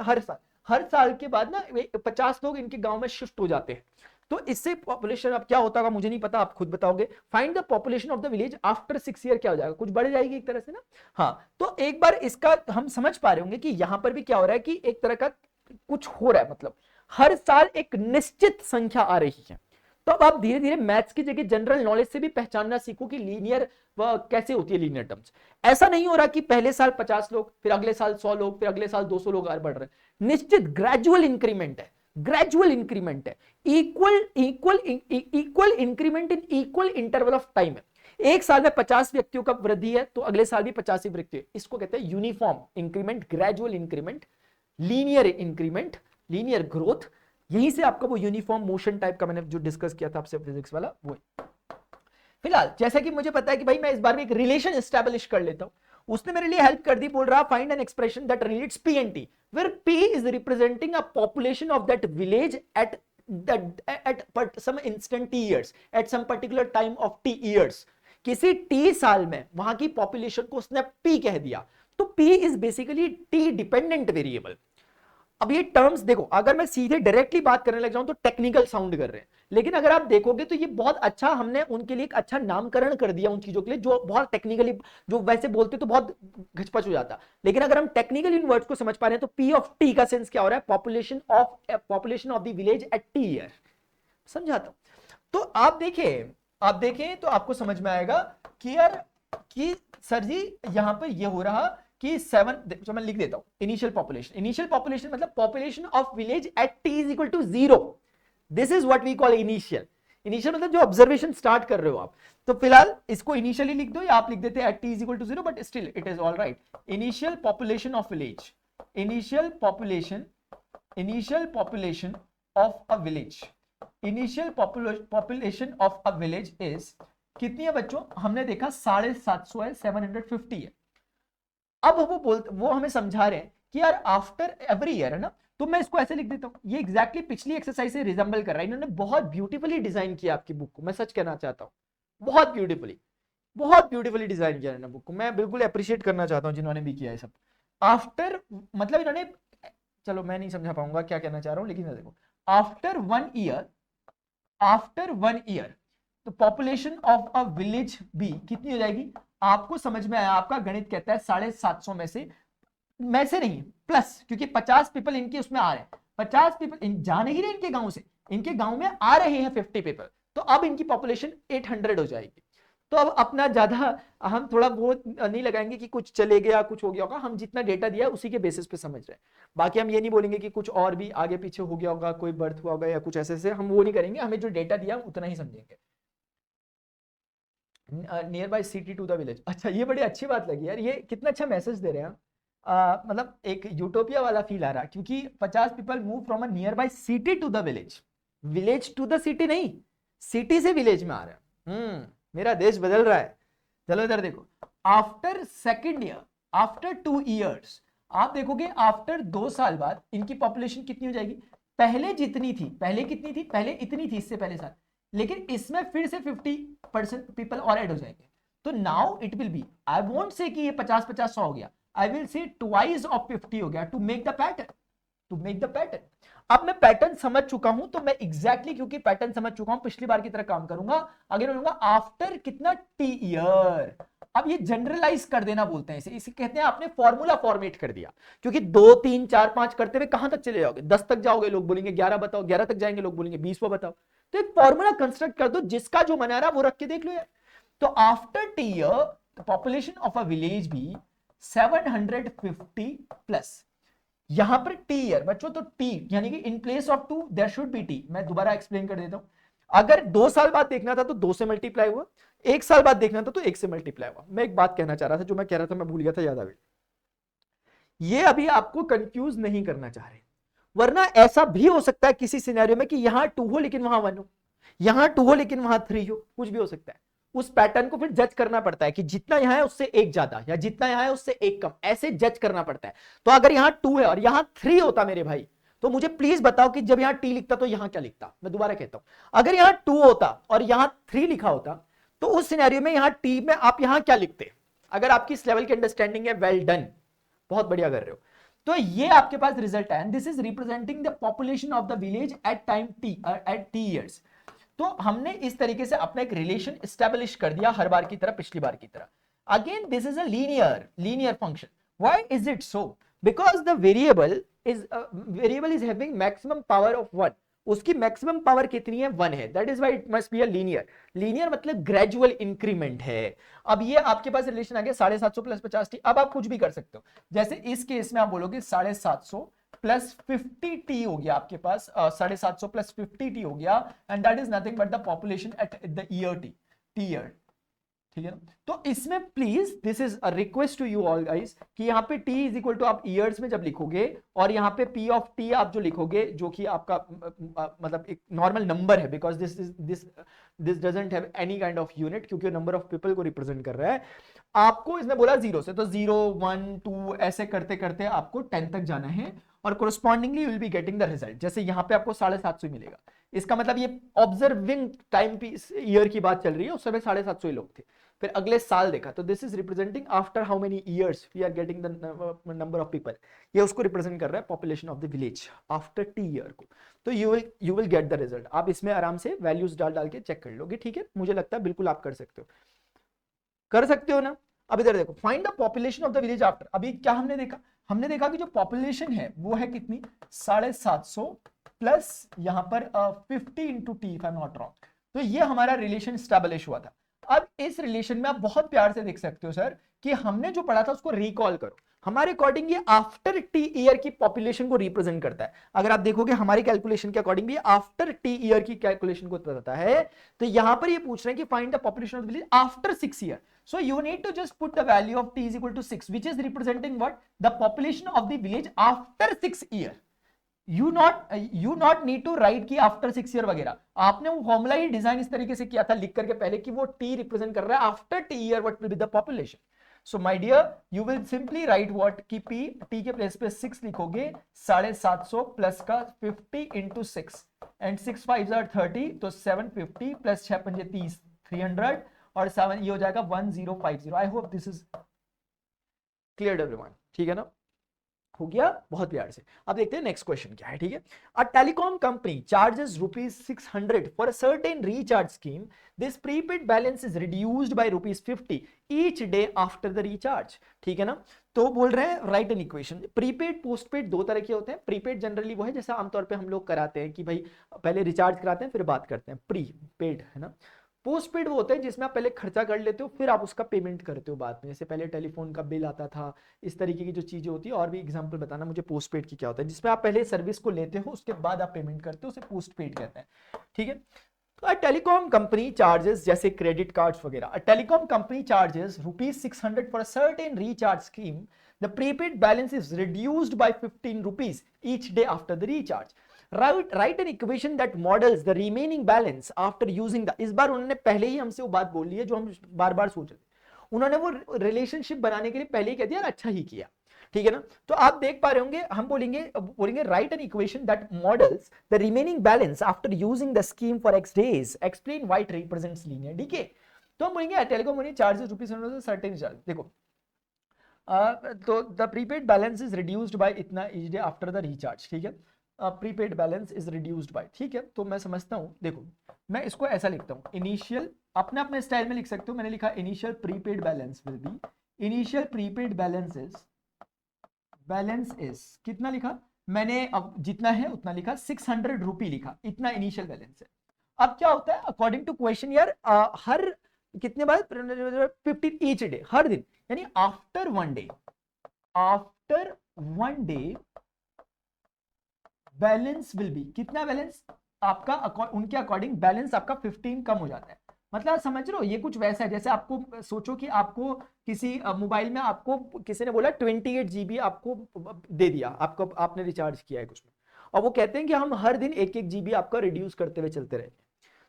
हर साल के बाद ना 50 लोग इनके गांव में शिफ्ट हो जाते हैं। तो इससे पॉपुलेशन अब क्या होता होगा मुझे नहीं पता, आप खुद बताओगे। Find the population of the village after 6 year, क्या हो जाएगा, कुछ बढ़ जाएगी एक तरह से ना। हाँ, तो एक बार इसका हम समझ पा रहे होंगे कि यहां पर भी क्या हो रहा है कि एक तरह का कुछ हो रहा है, मतलब हर साल एक निश्चित संख्या आ रही है। तो अब आप धीरे धीरे मैथ्स की जगह जनरल नॉलेज से भी पहचानना सीखो कि लीनियर कैसे होती है लीनियर टर्म्स। ऐसा नहीं हो रहा कि पहले साल 50 लोग, फिर अगले साल 100 लोग, फिर अगले साल 200 लोग बढ़ रहे हैं, निश्चित ग्रेजुअल इंक्रीमेंट है, ग्रेजुअल इंक्रीमेंट है, equal increment in equal interval of time है। एक साल में 50 व्यक्तियों का वृद्धि है तो अगले साल भी 50 ही व्यक्ति है, इसको कहते हैं uniform increment, gradual increment, linear increment, linear growth. यहीं से आपका वो यूनिफॉर्म मोशन टाइप का मैंने जो डिस्कस किया था आपसे फिजिक्स वाला वो। फिलहाल जैसा कि मुझे पता है कि भाई मैं इस बार में एक रिलेशन एस्टैब्लिश कर लेता हूं, उसने मेरे लिए हेल्प कर दी, बोल रहा find an expression that relates P and T where P is representing a population of that village at some instant t years at some particular time of t years। किसी t साल में वहां की पॉपुलेशन को उसने p कह दिया, तो p is basically t dependent variable. अब ये टर्म्स देखो, अगर मैं सीधे डायरेक्टली बात करने लग जाऊं तो टेक्निकल साउंड कर रहे हैं, लेकिन अगर आप देखोगे तो ये बहुत अच्छा, हमने उनके लिए एक अच्छा नामकरण कर दिया उन चीजों के लिए जो बहुत टेक्निकली, जो वैसे बोलते तो बहुत घचपच हो जाता, लेकिन अगर हम टेक्निकली इन वर्ड्स को समझ पा रहे हैं तो पी ऑफ टी का सेंस क्या हो रहा है, population of the village at T year. समझाता हूं, तो आप देखें तो आपको समझ में आएगा कि यार कि सर जी यहां पर ये हो रहा कि 7, जो मैं लिख देता हूं, इनिशियल पॉपुलेशन मतलब population of village at T is equal to 0, this is what we call initial मतलब जो ऑब्जर्वेशन स्टार्ट कर रहे हो आप। तो फिलहाल इसको इनिशियली लिख दो या आप लिख देते हैं at T is equal to 0, but still it is all right. Initial population of village, initial population of a village, initial population of a village is कितनी है बच्चों, हमने देखा 750 है, 750 है। अब वो हमें समझा रहे हैं कि यार आफ्टर एवरी ईयर है ना, तो मैं इसको ऐसे लिख देता हूं, ये एग्जैक्टली पिछली एक्सरसाइज से रिजेंबल कर रहा है। इन्होंने बहुत ब्यूटीफुली डिजाइन किया आपकी बुक को, मैं सच कहना चाहता हूं, बहुत ब्यूटीफुली डिजाइन किया इन्होंने बुक को, मैं बिल्कुल अप्रिशिएट करना चाहता हूं जिन्होंने भी किया है सब। आफ्टर मतलब इन्होंने, चलो मैं नहीं समझा पाऊंगा क्या कहना चाह रहा हूं, लेकिन देखो आफ्टर 1 ईयर तो पॉपुलेशन ऑफ अ विलेज भी कितनी हो जाएगी, आपको समझ में आया, आपका गणित कहता है 750 में से नहीं प्लस, क्योंकि 50 पीपल इनके उसमें आ रहे हैं, 50 पीपल जा नहीं रहे इनके गांव से, इनके गांव में आ रहे हैं 50 पीपल, तो अब इनकी पॉपुलेशन 800 हो जाएगी। तो अब अपना ज्यादा हम थोड़ा वो नहीं लगाएंगे कि कुछ चले गया कुछ हो गया होगा, हम जितना डेटा दिया उसी के बेसिस पे समझ रहे हैं। बाकी हम ये नहीं बोलेंगे कि कुछ और भी आगे पीछे हो गया होगा, कोई बर्थ हुआ होगा या कुछ ऐसे से, हम वो नहीं करेंगे, हमें जो डेटा दिया उतना ही समझेंगे। Nearby city to the village, अच्छा ये बड़ी अच्छी बात लगी यार, ये कितना अच्छा मैसेज दे रहे हैं। मतलब एक यूटोपिया वाला फील आ रहा, क्योंकि 50 people move from a nearby city to the village, village to the city नहीं, सिटी से विलेज में आ रहा है। मेरा देश बदल रहा है। चलो इधर देखो, after second year, after 2 years, आप देखोगे आफ्टर 2 साल बाद इनकी पॉपुलेशन कितनी हो जाएगी, पहले जितनी थी, पहले कितनी थी, पहले इतनी थी इससे पहले साल, लेकिन इसमें फिर से 50% पीपल और ऐड हो जाएंगे। तो now it will be, I won't say कि ये 50-50 100 हो गया, I will say twice of 50 हो गया, to make the pattern, to make the pattern. अब मैं पैटर्न समझ चुका हूं, तो मैं एग्जैक्टली क्योंकि पैटर्न समझ चुका हूं पिछली बार की तरह काम करूंगा। अगर बोलूंगा आफ्टर कितना टी ईयर, अब ये जनरलाइज कर देना बोलते हैं इसे कहते हैं आपने फॉर्मूला फॉर्मेट कर दिया, क्योंकि 2 3 4 5 करते हुए कहां तक चले जाओगे, 10 तक जाओगे, लोग बोलेंगे 11 बताओ, 11 तक जाएंगे लोग बोलेंगे 20 बताओ। तो एक फॉर्मूला कंस्ट्रक्ट कर दो, जिसका जो मना रहा वो रख के देख लो यार। तो after T year the population of a village be 750 plus, यहां पर टी ईयर बच्चों, तो टी यानी कि in place of 2 there should be T. मैं दोबारा एक्सप्लेन कर देता हूं, अगर 2 साल बाद देखना था तो 2 से मल्टीप्लाई हुआ, 1 साल बाद देखना था तो 1 से मल्टीप्लाई हुआ। मैं एक बात कहना चाह रहा था, जो मैं कह रहा था मैं भूल गया था, याद आ गया। ये अभी आपको कंफ्यूज नहीं करना चाह रहे, वरना ऐसा भी हो सकता है किसी सिनेरियो में कि यहां 2 हो लेकिन वहां 1 हो, यहां 2 हो लेकिन वहां 3 हो, कुछ भी हो सकता है। उस पैटर्न को फिर जज करना पड़ता है कि जितना यहां है उससे 1 ज्यादा, या जितना यहां है उससे 1 कम, ऐसे जज करना पड़ता है। तो अगर यहां 2 है और यहां 3 होता मेरे भाई, तो मुझे प्लीज बताओ कि जब यहां टी लिखता तो यहां क्या लिखता। मैं दोबारा कहता हूं, अगर यहां 2 होता और यहां 3 लिखा होता, तो उस सिनेरियो में यहां टी में आप यहां क्या लिखते। अगर आपकी इस लेवल की अंडरस्टैंडिंग है, वेल डन, बहुत बढ़िया कर रहे हो। तो ये आपके पास रिजल्ट है, this is representing the population of the village at time T, at T years. तो हमने इस तरीके से अपना एक रिलेशन एस्टेब्लिश कर दिया, हर बार की तरह, पिछली बार की तरह। Again this is a linear function. Why is it so? Because the variable is having maximum power of 1, उसकी मैक्सिमम पावर कितनी है, 1 है, that is why it must be a linear. Linear मतलब ग्रेजुअल इंक्रीमेंट है। अब ये आपके पास रिलेशन आ गया 750 प्लस 50t। अब आप कुछ भी कर सकते हो, जैसे इस केस में आप बोलोगे 750 प्लस 50t हो गया आपके पास, 750 प्लस 50t हो गया, and that is nothing but the population at the year T year, ठीक है ना। तो इसमें please this is a request to you all guys कि यहाँ पे t इज इक्वल टू आप ईयर्स में जब लिखोगे, और यहाँ पे p ऑफ t आप जो लिखोगे, जो कि आपका मतलब एक नॉर्मल नंबर है, because this doesn't have any kind of unit, क्योंकि नंबर ऑफ पीपल को रिप्रेजेंट कर रहा है। आपको इसने बोला 0 से, तो 0 1 2 ऐसे करते करते आपको 10 तक जाना है, और correspondingly you will be getting the result. जैसे यहाँ पे आपको 750 मिलेगा, इसका मतलब ये ऑब्जर्विंग टाइम ईयर की बात चल रही है, उस समय 750 ही लोग थे। फिर अगले साल देखा, तो this is representing after how many years we are getting the number of people, ये उसको रिप्रेजेंट कर रहा है, population of the village after T year को। तो you will get the result. आप इसमें आराम से वैल्यूज डाल डाल के चेक कर लोगे, ठीक है। मुझे लगता है बिल्कुल आप कर सकते हो, कर सकते हो ना। अब इधर देखो, find the population of the village after. अभी क्या हमने देखा, हमने देखा कि जो पॉपुलेशन है वो है कितनी, 750 प्लस यहां पर 50 into T, if I am not wrong. तो ये हमारा रिलेशन स्टैब्लिश हुआ था। अब इस रिलेशन में आप बहुत प्यार से देख सकते हो सर कि हमने जो पढ़ा था उसको रिकॉल करो। हमारे अकॉर्डिंग ये आफ्टर टी ईयर की पॉपुलेशन को रिप्रेजेंट करता है। अगर आप देखोगे हमारी कैलकुलेशन के अकॉर्डिंग भी आफ्टर टी ईयर की कैलकुलेशन को बताता है। तो यहां पर ये पूछ रहे हैं कि find the population of the village after 6 year. So you need to just put the value of t is equal to 6, which is representing what? The population of the village after 6 year. You not need to write कि after 6 year वगैरह। आपने वो फॉर्मूला ही डिजाइन इस तरीके से किया था लिख करके पहले कि वो t रिप्रेजेंट कर रहा है after t year what will be the population. So my dear, you will simply write what कि t के प्लेस पे 6 लिखोगे, 750 प्लस का 50 इंटू 6 एंड 6 5 30, तो 750 प्लस 6 पंजे 30, 300 और 7 ये हो जाएगा 1050। आई hope this is clear everyone, ठीक है ना, हो गया बहुत प्यार से। अब देखते हैं नेक्स्ट क्वेश्चन क्या है, ठीक है। A telecom company charges ₹600 for a certain recharge scheme, this prepaid balance is reduced bye ₹50 each day after the recharge, ठीक है ना। तो बोल रहे हैं right an equation. Prepaid postpaid दो तरह के होते हैं। प्रीपेड जनरली वो है जैसे आमतौर पे हम लोग कराते हैं कि भाई पहले रिचार्ज कराते हैं फिर बात करते हैं, प्रीपेड है ना। पोस्ट पेड वो होता है जिसमें आप पहले खर्चा कर लेते हो फिर आप उसका पेमेंट करते हो बाद में, जैसे पहले टेलीफोन का बिल आता था, इस तरीके की जो चीजें होती है। और भी एग्जांपल बताना मुझे पोस्ट पेड की क्या होता है, जिसमें आप पहले सर्विस को लेते हो उसके बाद आप पेमेंट करते हो, उसे पोस्ट पेड कहते हैं, ठीक है। तो टेलीकॉम कंपनी चार्जेस जैसे क्रेडिट कार्ड्स वगैरह, a telecom company charges ₹600 for a certain recharge scheme, the prepaid balance is reduced bye ₹15 each day after the recharge. write an equation that models the remaining balance after using the, इस बार उन्होंने पहले ही हमसे वो बात बोल ली है जो हम बार बार सोच रहे थे, उन्होंने वो रिलेशनशिप बनाने के लिए पहले ही कह दिया, अच्छा ही किया, ठीक है ना। तो आप देख पा रहे होंगे, हम बोलेंगे write an equation that models the remaining balance after using the scheme for x days, explain why it represents linear decay. तो हम बोलेंगे telecom money charges ₹100 certain charge, देखो तो the prepaid balance is reduced by इतना each day after the recharge, ठीक है। Prepaid balance is reduced by, ठीक है। तो मैं समझता हूं, देखो मैं इसको ऐसा लिखता हूं, इनिशियल अपने अपने स्टाइल में लिख सकते हो, मैंने लिखा initial prepaid balance will be, initial prepaid balance is कितना लिखा मैंने, अब जितना है उतना लिखा, ₹600 लिखा, इतना इनिशियल बैलेंस है। अब क्या होता है अकॉर्डिंग टू क्वेश्चन यार, हर कितने बार 15 ईच डे, हर दिन, यानी after one day balance will be, कितना बैलेंस आपका उनके अकॉर्डिंग बैलेंस आपका 15 कम हो जाता है। मतलब समझ रहे हो, ये कुछ वैसा है जैसे आपको सोचो कि आपको किसी मोबाइल में आपको किसी ने बोला 28 GB आपको दे दिया, आपको आपने रिचार्ज किया है कुछ में, और वो कहते हैं कि हम हर दिन 1-1 GB आपका रिड्यूस करते हुए चलते रहेंगे।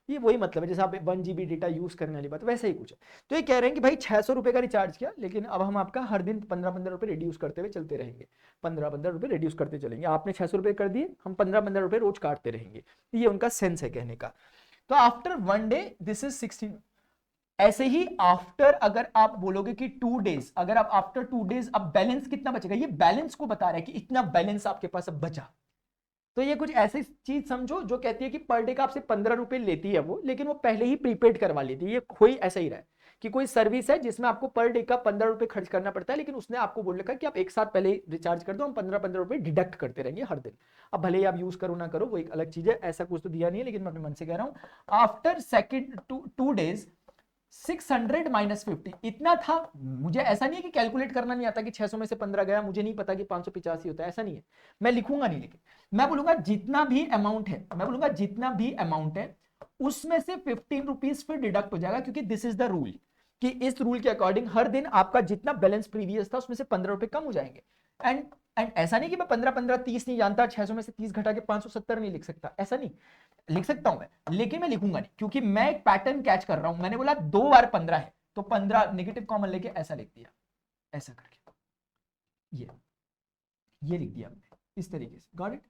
ये वही मतलब है जैसे आप 1 GB डेटा यूज करने वाली बात, वैसा ही कुछ है। तो ये कह रहे हैं कि भाई ₹600 का रिचार्ज किया, लेकिन अब हम आपका हर दिन 15-15 रुपए रिड्यूस करते हुए चलते रहेंगे, 15-15 रुपए रिड्यूस करते चलेंगे। आपने ₹600 कर दिए, हम 15-15 रुपए रोज काटते रहेंगे। ये उनका सेंस है कहने का। तो after one day this is 16। ऐसे ही आफ्टर अगर आप बोलोगे कि 2 डेज, अगर आप आफ्टर 2 डेज अब बैलेंस कितना बचेगा, ये बैलेंस को बता रहा है कि इतना बैलेंस आपके पास अब बचा। तो ये कुछ ऐसी चीज समझो जो कहती है कि पर डे का आपसे ₹15 लेती है वो, लेकिन वो पहले ही प्रीपेड करवा लेती है। ये कोई ऐसा ही रहा है कि कोई सर्विस है जिसमें आपको पर डे का ₹15 खर्च करना पड़ता है, लेकिन उसने आपको बोल रखा है कि आप एक साथ पहले रिचार्ज कर दो, हम ₹15 डिडक्ट करते रहेंगे हर दिन। अब भले ही आप यूज करो ना करो वो एक अलग चीज है, ऐसा कुछ तो दिया नहीं है, लेकिन मैं अपने मन से कह रहा हूं आफ्टर सेकेंड 2 डेज 600 माइनस 50 इतना था। मुझे ऐसा नहीं है कि कैलकुलेट करना नहीं आता कि 600 में से 15 गया, मुझे नहीं पता कि 585 होता है, ऐसा नहीं है, मैं लिखूंगा नहीं, लेकिन मैं बोलूंगा जितना भी अमाउंट है, मैं बोलूंगा जितना भी अमाउंट है उसमें से ₹15 फिर डिडक्ट हो जाएगा, क्योंकि दिस इज द रूल कि इस रूल के अकॉर्डिंग हर दिन आपका जितना बैलेंस प्रीवियस था उसमें से ₹15 कम हो जाएंगे। एंड ऐसा नहीं कि मैं 15-15 30 नहीं जानता, 600 में से 30 घटा के 570 नहीं लिख सकता, ऐसा नहीं, लिख सकता हूं मैं, लेकिन मैं लिखूंगा नहीं, क्योंकि मैं एक पैटर्न कैच कर रहा हूं। मैंने बोला 2 बार 15 है तो 15 नेगेटिव कॉमन लेके ऐसा लिख दिया, ऐसा करके ये लिख दिया हमने इस तरीके से, गॉट इट।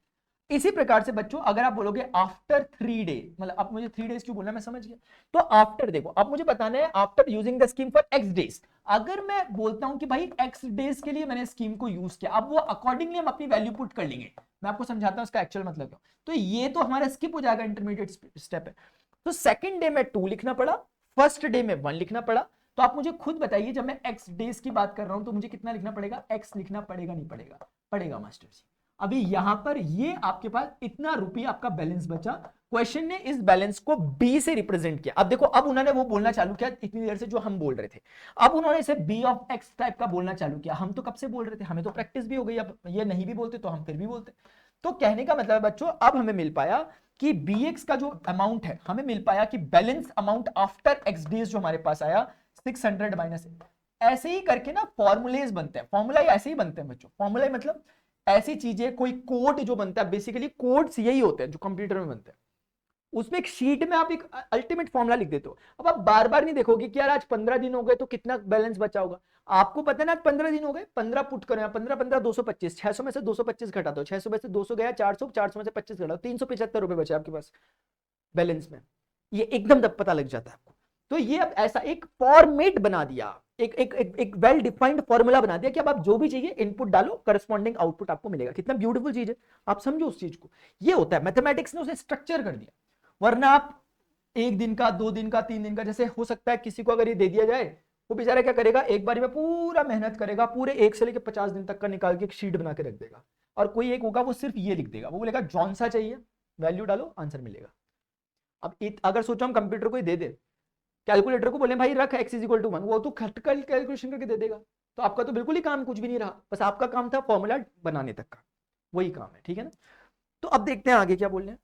इसी प्रकार से बच्चों अगर आप बोलोगे आफ्टर 3 डे, मतलब अब मुझे 3 डेज क्यों बोलना मैं समझ गया। तो आफ्टर देखो, अब मुझे बताना है after using the scheme for x days, अगर मैं बोलता हूं कि भाई x डेज के लिए मैंने स्कीम को यूज किया, अब वो अकॉर्डिंगली हम अपनी वैल्यू पुट कर लेंगे। मैं आपको समझाता हूं इसका एक्चुअल मतलब क्या। तो ये तो हमारा स्किप हो जाएगा, इंटरमीडिएट स्टेप है। तो सेकंड डे में 2 लिखना पड़ा, फर्स्ट डे में 1 लिखना पड़ा। तो आप मुझे खुद बताइए, जब मैं x डेज की बात कर रहा हूं तो मुझे कितना लिखना पड़ेगा, x लिखना पड़ेगा नहीं पड़ेगा, पड़ेगा मास्टर जी। अभी यहां पर ये आपके पास इतना रुपया आपका बैलेंस बचा, क्वेश्चन ने इस बैलेंस को b से रिप्रेजेंट किया। अब देखो, अब उन्होंने वो बोलना चालू किया इतनी देर से जो हम बोल रहे थे, अब उन्होंने इसे b ऑफ x टाइप का बोलना चालू किया। हम तो कब से बोल रहे थे, हमें तो प्रैक्टिस भी हो गई, अब ये नहीं भी बोलते तो हम फिर भी बोलते। तो कहने का मतलब बच्चों, अब हमें मिल पाया कि bx का जो अमाउंट है, हमें मिल पाया कि balance amount after x days जो हमारे पास आया 600 माइनस। ऐसे ही करके ना फॉर्मूलेज बनते हैं, फॉर्मूला ऐसे ही बनते हैं बच्चों। फॉर्मूला मतलब ऐसी चीजें, कोई कोड जो बनता है, बेसिकली कोड्स यही होते हैं जो कंप्यूटर में बनते हैं। उसमें एक शीट में आप एक अल्टीमेट फॉर्मूला लिख देते हो। अब आप बार बार नहीं देखोगे कि यार आज 15 दिन हो गए तो कितना बैलेंस बचा होगा। आपको पता है ना आज 15 दिन हो गए, 15 पुट करो, 15-15 225, 600 में से 225 घटा दो, 600 में से 200 गया 400, 400 में से 25 घटा दो, ₹375 बचे आपके पास बैलेंस में। ये एकदम तब पता लग जाता है आपको। तो ये अब ऐसा एक फॉर्मेट बना दिया, एक वेल डिफाइंड फॉर्मूला बना दिया कि अब आप जो भी चाहिए इनपुट डालो, करस्पॉन्डिंग आउटपुट आपको मिलेगा। कितना ब्यूटीफुल चीज है, आप समझो उस चीज को। ये होता है मैथमेटिक्स ने उसे स्ट्रक्चर कर दिया। वरना आप 1 दिन का, 2 दिन का, 3 दिन का, जैसे हो सकता है किसी को अगर ये दे दिया जाए, वो बेचारा क्या करेगा, एक बार में पूरा मेहनत करेगा, पूरे 1 से लेकर 50 दिन तक का निकाल के एक शीट बना के रख देगा। और कोई एक होगा वो सिर्फ ये लिख देगा, वो बोलेगा जॉन सा चाहिए, वैल्यू डालो आंसर मिलेगा। अब अगर सोचो हम कंप्यूटर को ही दे दे कैलकुलेटर को बोले भाई रख x इज इक्वल टू 1, वो तो खटकल कैलकुलेशन करके दे देगा। तो आपका तो बिल्कुल ही काम कुछ भी नहीं रहा, बस आपका काम था फॉर्मूला बनाने तक का, वही काम है, ठीक है ना। तो अब देखते हैं आगे क्या बोल रहे हैं।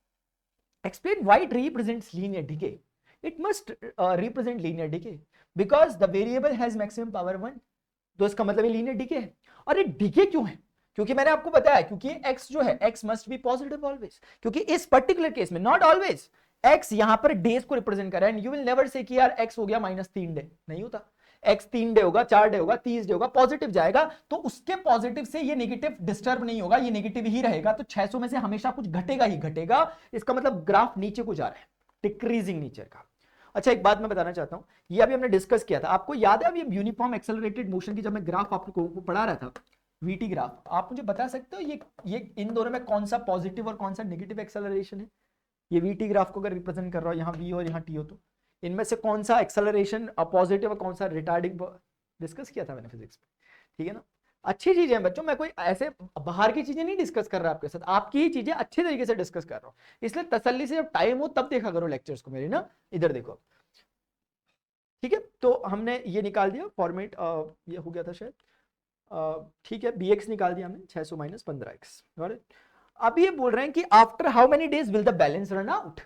Explain why it represents linear decay. It must represent linear decay because the variable has maximum power 1। तो इसका मतलब ये लीनियर डिके है। और ये डिके क्यों है? क्योंकि मैंने आपको बताया, क्योंकि x जो है x must be positive always, क्योंकि इस पर्टिकुलर केस में, नॉट ऑलवेज, x यहां पर डेज को रिप्रेजेंट कर रहा है। And you will never say कि यार x हो गया -3 डे, नहीं होता। x 3 डे होगा, 4 डे होगा, 30 डे होगा, पॉजिटिव जाएगा, तो उसके पॉजिटिव से ये नेगेटिव डिस्टर्ब नहीं होगा, ये नेगेटिव ही रहेगा। तो 600 में से हमेशा कुछ घटेगा ही घटेगा। इसका मतलब ग्राफ नीचे को जा रहा है, डिक्रीजिंग नेचर का। अच्छा एक बात मैं बताना चाहता हूं, ये अभी हमने डिस्कस किया था, आपको याद है अभी यूनिफॉर्म एक्सेलरेटेड मोशन की जब मैं ग्राफ आपको पढ़ा रहा था, वीटी ग्राफ, आप मुझे बता सकते हो ये इन दोनों में कौन सा पॉजिटिव और कौन सा नेगेटिव एक्सेलरेशन है? ये वीटी ग्राफ को अगर रिप्रेजेंट कर रहा हो, यहाँ वी और यहाँ टी हो, तो इनमें से कौन सा एक्सेलरेशन पॉजिटिव और कौन सा रिटार्डिंग? डिस्कस किया था मैंने फिजिक्स में, ठीक है ना। अच्छी चीजें हैं बच्चों, मैं कोई ऐसे बाहर की चीजें नहीं डिस्कस कर रहा आपके साथ, आपकी ही चीजें अच्छे तरीके से डिस्कस कर रहा हूँ। इसलिए तसल्ली से जब टाइम हो तब देखा करो लेक्चर्स को मेरे ना। इधर देखो, ठीक है। तो हमने ये निकाल दिया फॉर्मेट, ये हो गया था शायद, ठीक है, bx निकाल दिया हमने, 600 माइनस 15x। अब ये बोल रहे हैं कि after how many days will the balance run out,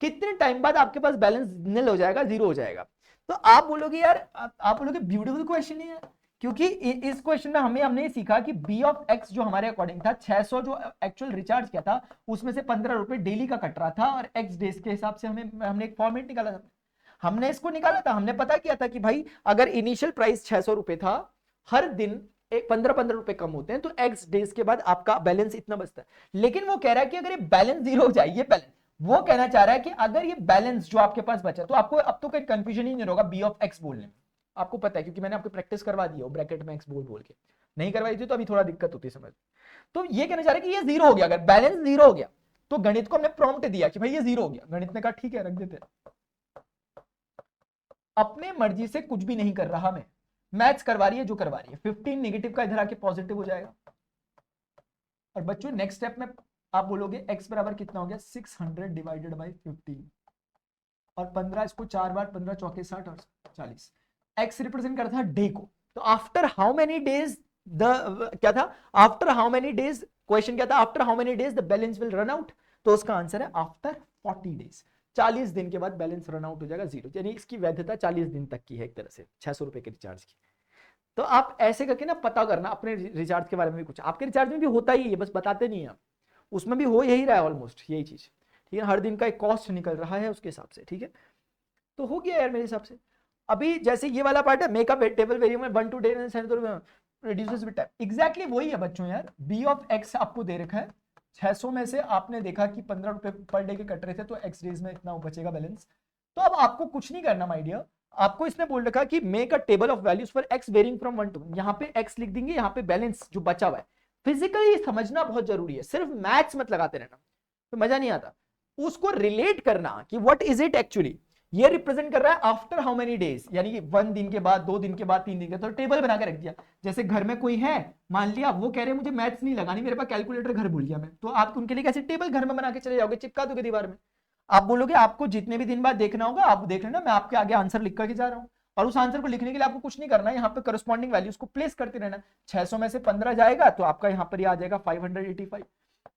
कितने टाइम बाद आपके पास बैलेंस निल हो जाएगा, जीरो हो जाएगा। तो आप बोलोगे यार, आप बोलोगे ब्यूटीफुल क्वेश्चन है, क्योंकि इस क्वेश्चन में हमने सीखा कि b ऑफ x जो हमारे अकॉर्डिंग था 600 जो एक्चुअल रिचार्ज किया था, उसमें से 15 रुपए डेली का कट रहा था, और x डेज के हिसाब से हमने एक फॉर्मेट निकाला था। हमने इसको निकाला था, हमने पता किया था कि भाई अगर इनिशियल प्राइस 600 रुपए था, हर दिन 15-15 रुपए कम होते हैं, तो x डेज के बाद आपका बैलेंस इतना बचता है। लेकिन वो कह रहा है कि अगर ये बैलेंस जीरो हो जाए, ये बैलेंस, वो कहना चाह रहा है कि अगर ये बैलेंस जो आपके पास बचा, तो आपको अब तो कोई कंफ्यूजन ही नहीं होगा बी ऑफ एक्स बोलने में, आपको पता है, क्योंकि मैंने आपको प्रैक्टिस करवा दी हो ब्रैकेट में एक्स बोल बोल के। नहीं करवाई थी तो अभी थोड़ा दिक्कत होती समझ। तो ये कहना चाह रहा है कि ये जीरो हो गया, अगर बैलेंस जीरो हो गया, तो गणित को हमने प्रॉम्प्ट दिया कि भाई ये जीरो हो गया, गणित ने कहा ठीक है रख देते, अपने मर्जी से कुछ भी नहीं कर रहा मैं, मैथ्स करवा रही है जो करवा रही है। 15 नेगेटिव का इधर आके पॉजिटिव हो जाएगा। और बच्चों नेक्स्ट स्टेप में आप बोलोगे x बराबर कितना हो गया, 600 डिवाइडेड बाई 15, और 15, इसको 4 बार, 15 चौके 60 और 40। x रिप्रेजेंट करता था डे को। तो आफ्टर हाउ मेनी डेज क्या था, after how many days, question क्या था, after how many days the balance will run out. तो उसका आंसर है आफ्टर 40 डेज, 40 दिन के बाद बैलेंस रन आउट हो जाएगा जीरो, यानी इसकी वैधता 40 दिन तक की है एक तरह से, 600 रुपए के रिचार्ज की। तो आप ऐसे करके ना पता करना अपने रिचार्ज के बारे में भी, कुछ आपके रिचार्ज में भी होता ही है, बस बताते नहीं है आप, उसमें भी हो यही रहा है ऑलमोस्ट यही चीज, ठीक है। हर दिन का एक कॉस्ट निकल रहा है उसके हिसाब से, ठीक है। तो हो गया यार मेरे हिसाब से। अभी जैसे ये वाला पार्ट है, makeup table variable 1 to 10 reduces with time, exactly वही है बच्चों यार। बी ऑफ एक्स आपको दे रखा है, 600 में से आपने देखा कि 15 रुपए पर डे के कट रहे थे, तो एक्स डेज में इतना बचेगा बैलेंस। तो अब आपको कुछ नहीं करना माय डियर, आपको इसने बोल रखा कि make a table of values for X varying from 1 to 1, यहाँ पे एक्स लिख देंगे, यहाँ पे बैलेंस जो बचा हुआ है। फिजिकली समझना बहुत जरूरी है, सिर्फ मैथ्स मत लगाते रहना, तो मजा नहीं आता। उसको रिलेट करना कि व्हाट इज इट एक्चुअली, ये रिप्रेजेंट कर रहा है आफ्टर हाउ मेनी डेज, यानी कि 1 दिन के बाद, 2 दिन के बाद, 3 दिन के बाद। तो टेबल बना के रख दिया। जैसे घर में कोई है, मान लिया वो कह रहे हैं मुझे मैथ्स नहीं लगानी, मेरे पास कैलकुलेटर घर भूल गया मैं, तो आप उनके लिए कैसे टेबल घर में बना के चले जाओगे, चिपका दोगे दीवार में। आप बोलोगे आपको जितने भी दिन बाद देखना होगा आप देख लेना, मैं आपके आगे आंसर लिख करके जा रहा हूँ, और उस आंसर को लिखने के लिए आपको कुछ नहीं करना है, यहाँ पे करस्पॉन्डिंग वैल्यूज को प्लेस करते रहना। 600 में से 15 जाएगा तो आपका यहाँ पर आ जाएगा 585,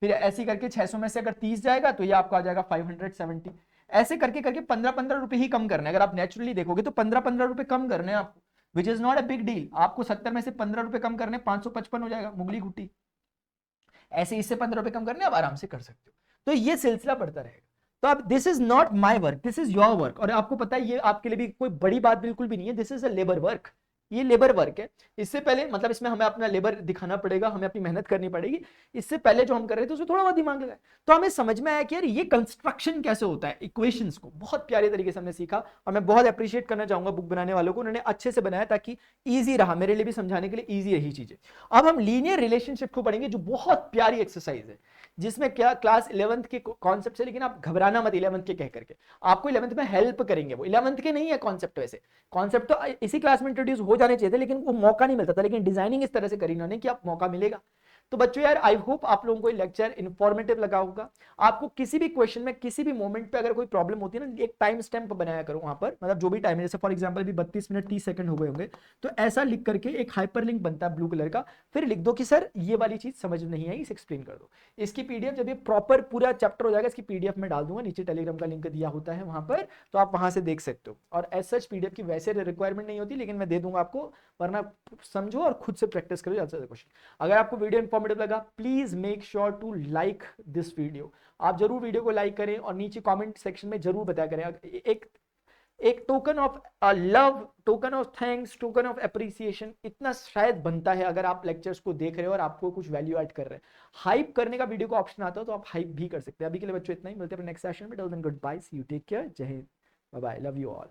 फिर ऐसे करके 600 में से अगर 30 जाएगा तो ये आपका आ जाएगा 570। ऐसे करके करके 15-15 रुपए ही कम करना है। अगर आप नेचुरली देखोगे तो 15-15 रुपए कम करने हैं आपको, which is not a big deal. आपको 70 में से 15 रुपए कम करने, 555 हो जाएगा, मुगली गुट्टी। ऐसे इससे 15 रुपए कम करने आप आराम से कर सकते हो। तो ये सिलसिला बढ़ता रहेगा। तो अब this is not my work, this is your work. और आपको पता है ये आपके लिए भी कोई बड़ी बात बिल्कुल भी नहीं है, this is a labour work, ये लेबर वर्क है। इससे पहले मतलब इसमें हमें अपना लेबर दिखाना पड़ेगा, हमें अपनी मेहनत करनी पड़ेगी। इससे पहले जो हम कर रहे थे उसमें थोड़ा बहुत दिमाग लगाया, तो हमें समझ में आया कि यार ये कंस्ट्रक्शन कैसे होता है, इक्वेशंस को बहुत प्यारे तरीके से हमने सीखा। और मैं बहुत अप्रिशिएट करना चाहूंगा बुक बनाने वालों को, उन्होंने अच्छे से बनाया ताकि ईजी रहा मेरे लिए भी समझाने के लिए, ईजी रही चीजें। अब हम लीनियर रिलेशनशिप को पढ़ेंगे, जो बहुत प्यारी एक्सरसाइज है, जिसमें क्या क्लास 11th के कॉन्सेप्ट है, लेकिन आप घबराना मत 11th के कह करके, आपको 11th में हेल्प करेंगे। वो 11th के नहीं है कॉन्सेप्ट, वैसे कॉन्सेप्ट तो इसी क्लास में इंट्रोड्यूस हो जाने चाहिए थे, लेकिन वो मौका नहीं मिलता था। लेकिन डिजाइनिंग इस तरह से करी इन्होंने कि आप मौका मिलेगा। तो बच्चों यार आई होप आप लोगों को ये लेक्चर इन्फॉर्मेटिव लगा होगा। आपको किसी भी क्वेश्चन में किसी भी मोमेंट पे अगर कोई प्रॉब्लम होती है ना, एक टाइम स्टैम्प बनाया करो वहां पर, मतलब जो भी टाइम है, जैसे फॉर एग्जांपल भी 32 मिनट 30 सेकंड हो गए होंगे, तो ऐसा लिख करके एक हाइपरलिंक बनता है ब्लू कलर का, फिर लिख दो कि सर ये वाली चीज समझ नहीं आई, इसे एक्सप्लेन कर दो। इसकी पीडीएफ जब ये प्रॉपर पूरा चैप्टर हो जाएगा, इसकी पीडीएफ में डाल दूंगा, नीचे टेलीग्राम का लिंक दिया होता है वहां पर, तो आप वहां से देख सकते हो। और एज सच पीडीएफ की वैसे रिक्वायरमेंट नहीं होती, लेकिन मैं दे दूंगा आपको, वरना समझो और खुद से प्रैक्टिस करो ज्यादा से ज्यादा क्वेश्चन। अगर आपको वीडियो इंफॉर्मेटिव लगा, please make sure to like this video. आप जरूर वीडियो को लाइक करें और नीचे कमेंट सेक्शन में जरूर बताया करें। एक token of love, token of thanks, token of appreciation इतना शायद बनता है अगर आप लेक्चर्स को देख रहे हो और आपको कुछ वैल्यू ऐड कर रहे हैं। हाइप करने का वीडियो को ऑप्शन आता हो तो आप हाइप भी कर सकते हैं। अभी के लिए बच्चों इतना ही, मिलते हैं नेक्स्ट सेशन में। Till then good bye, see you, take care, Jai Hind, bye bye, love you all.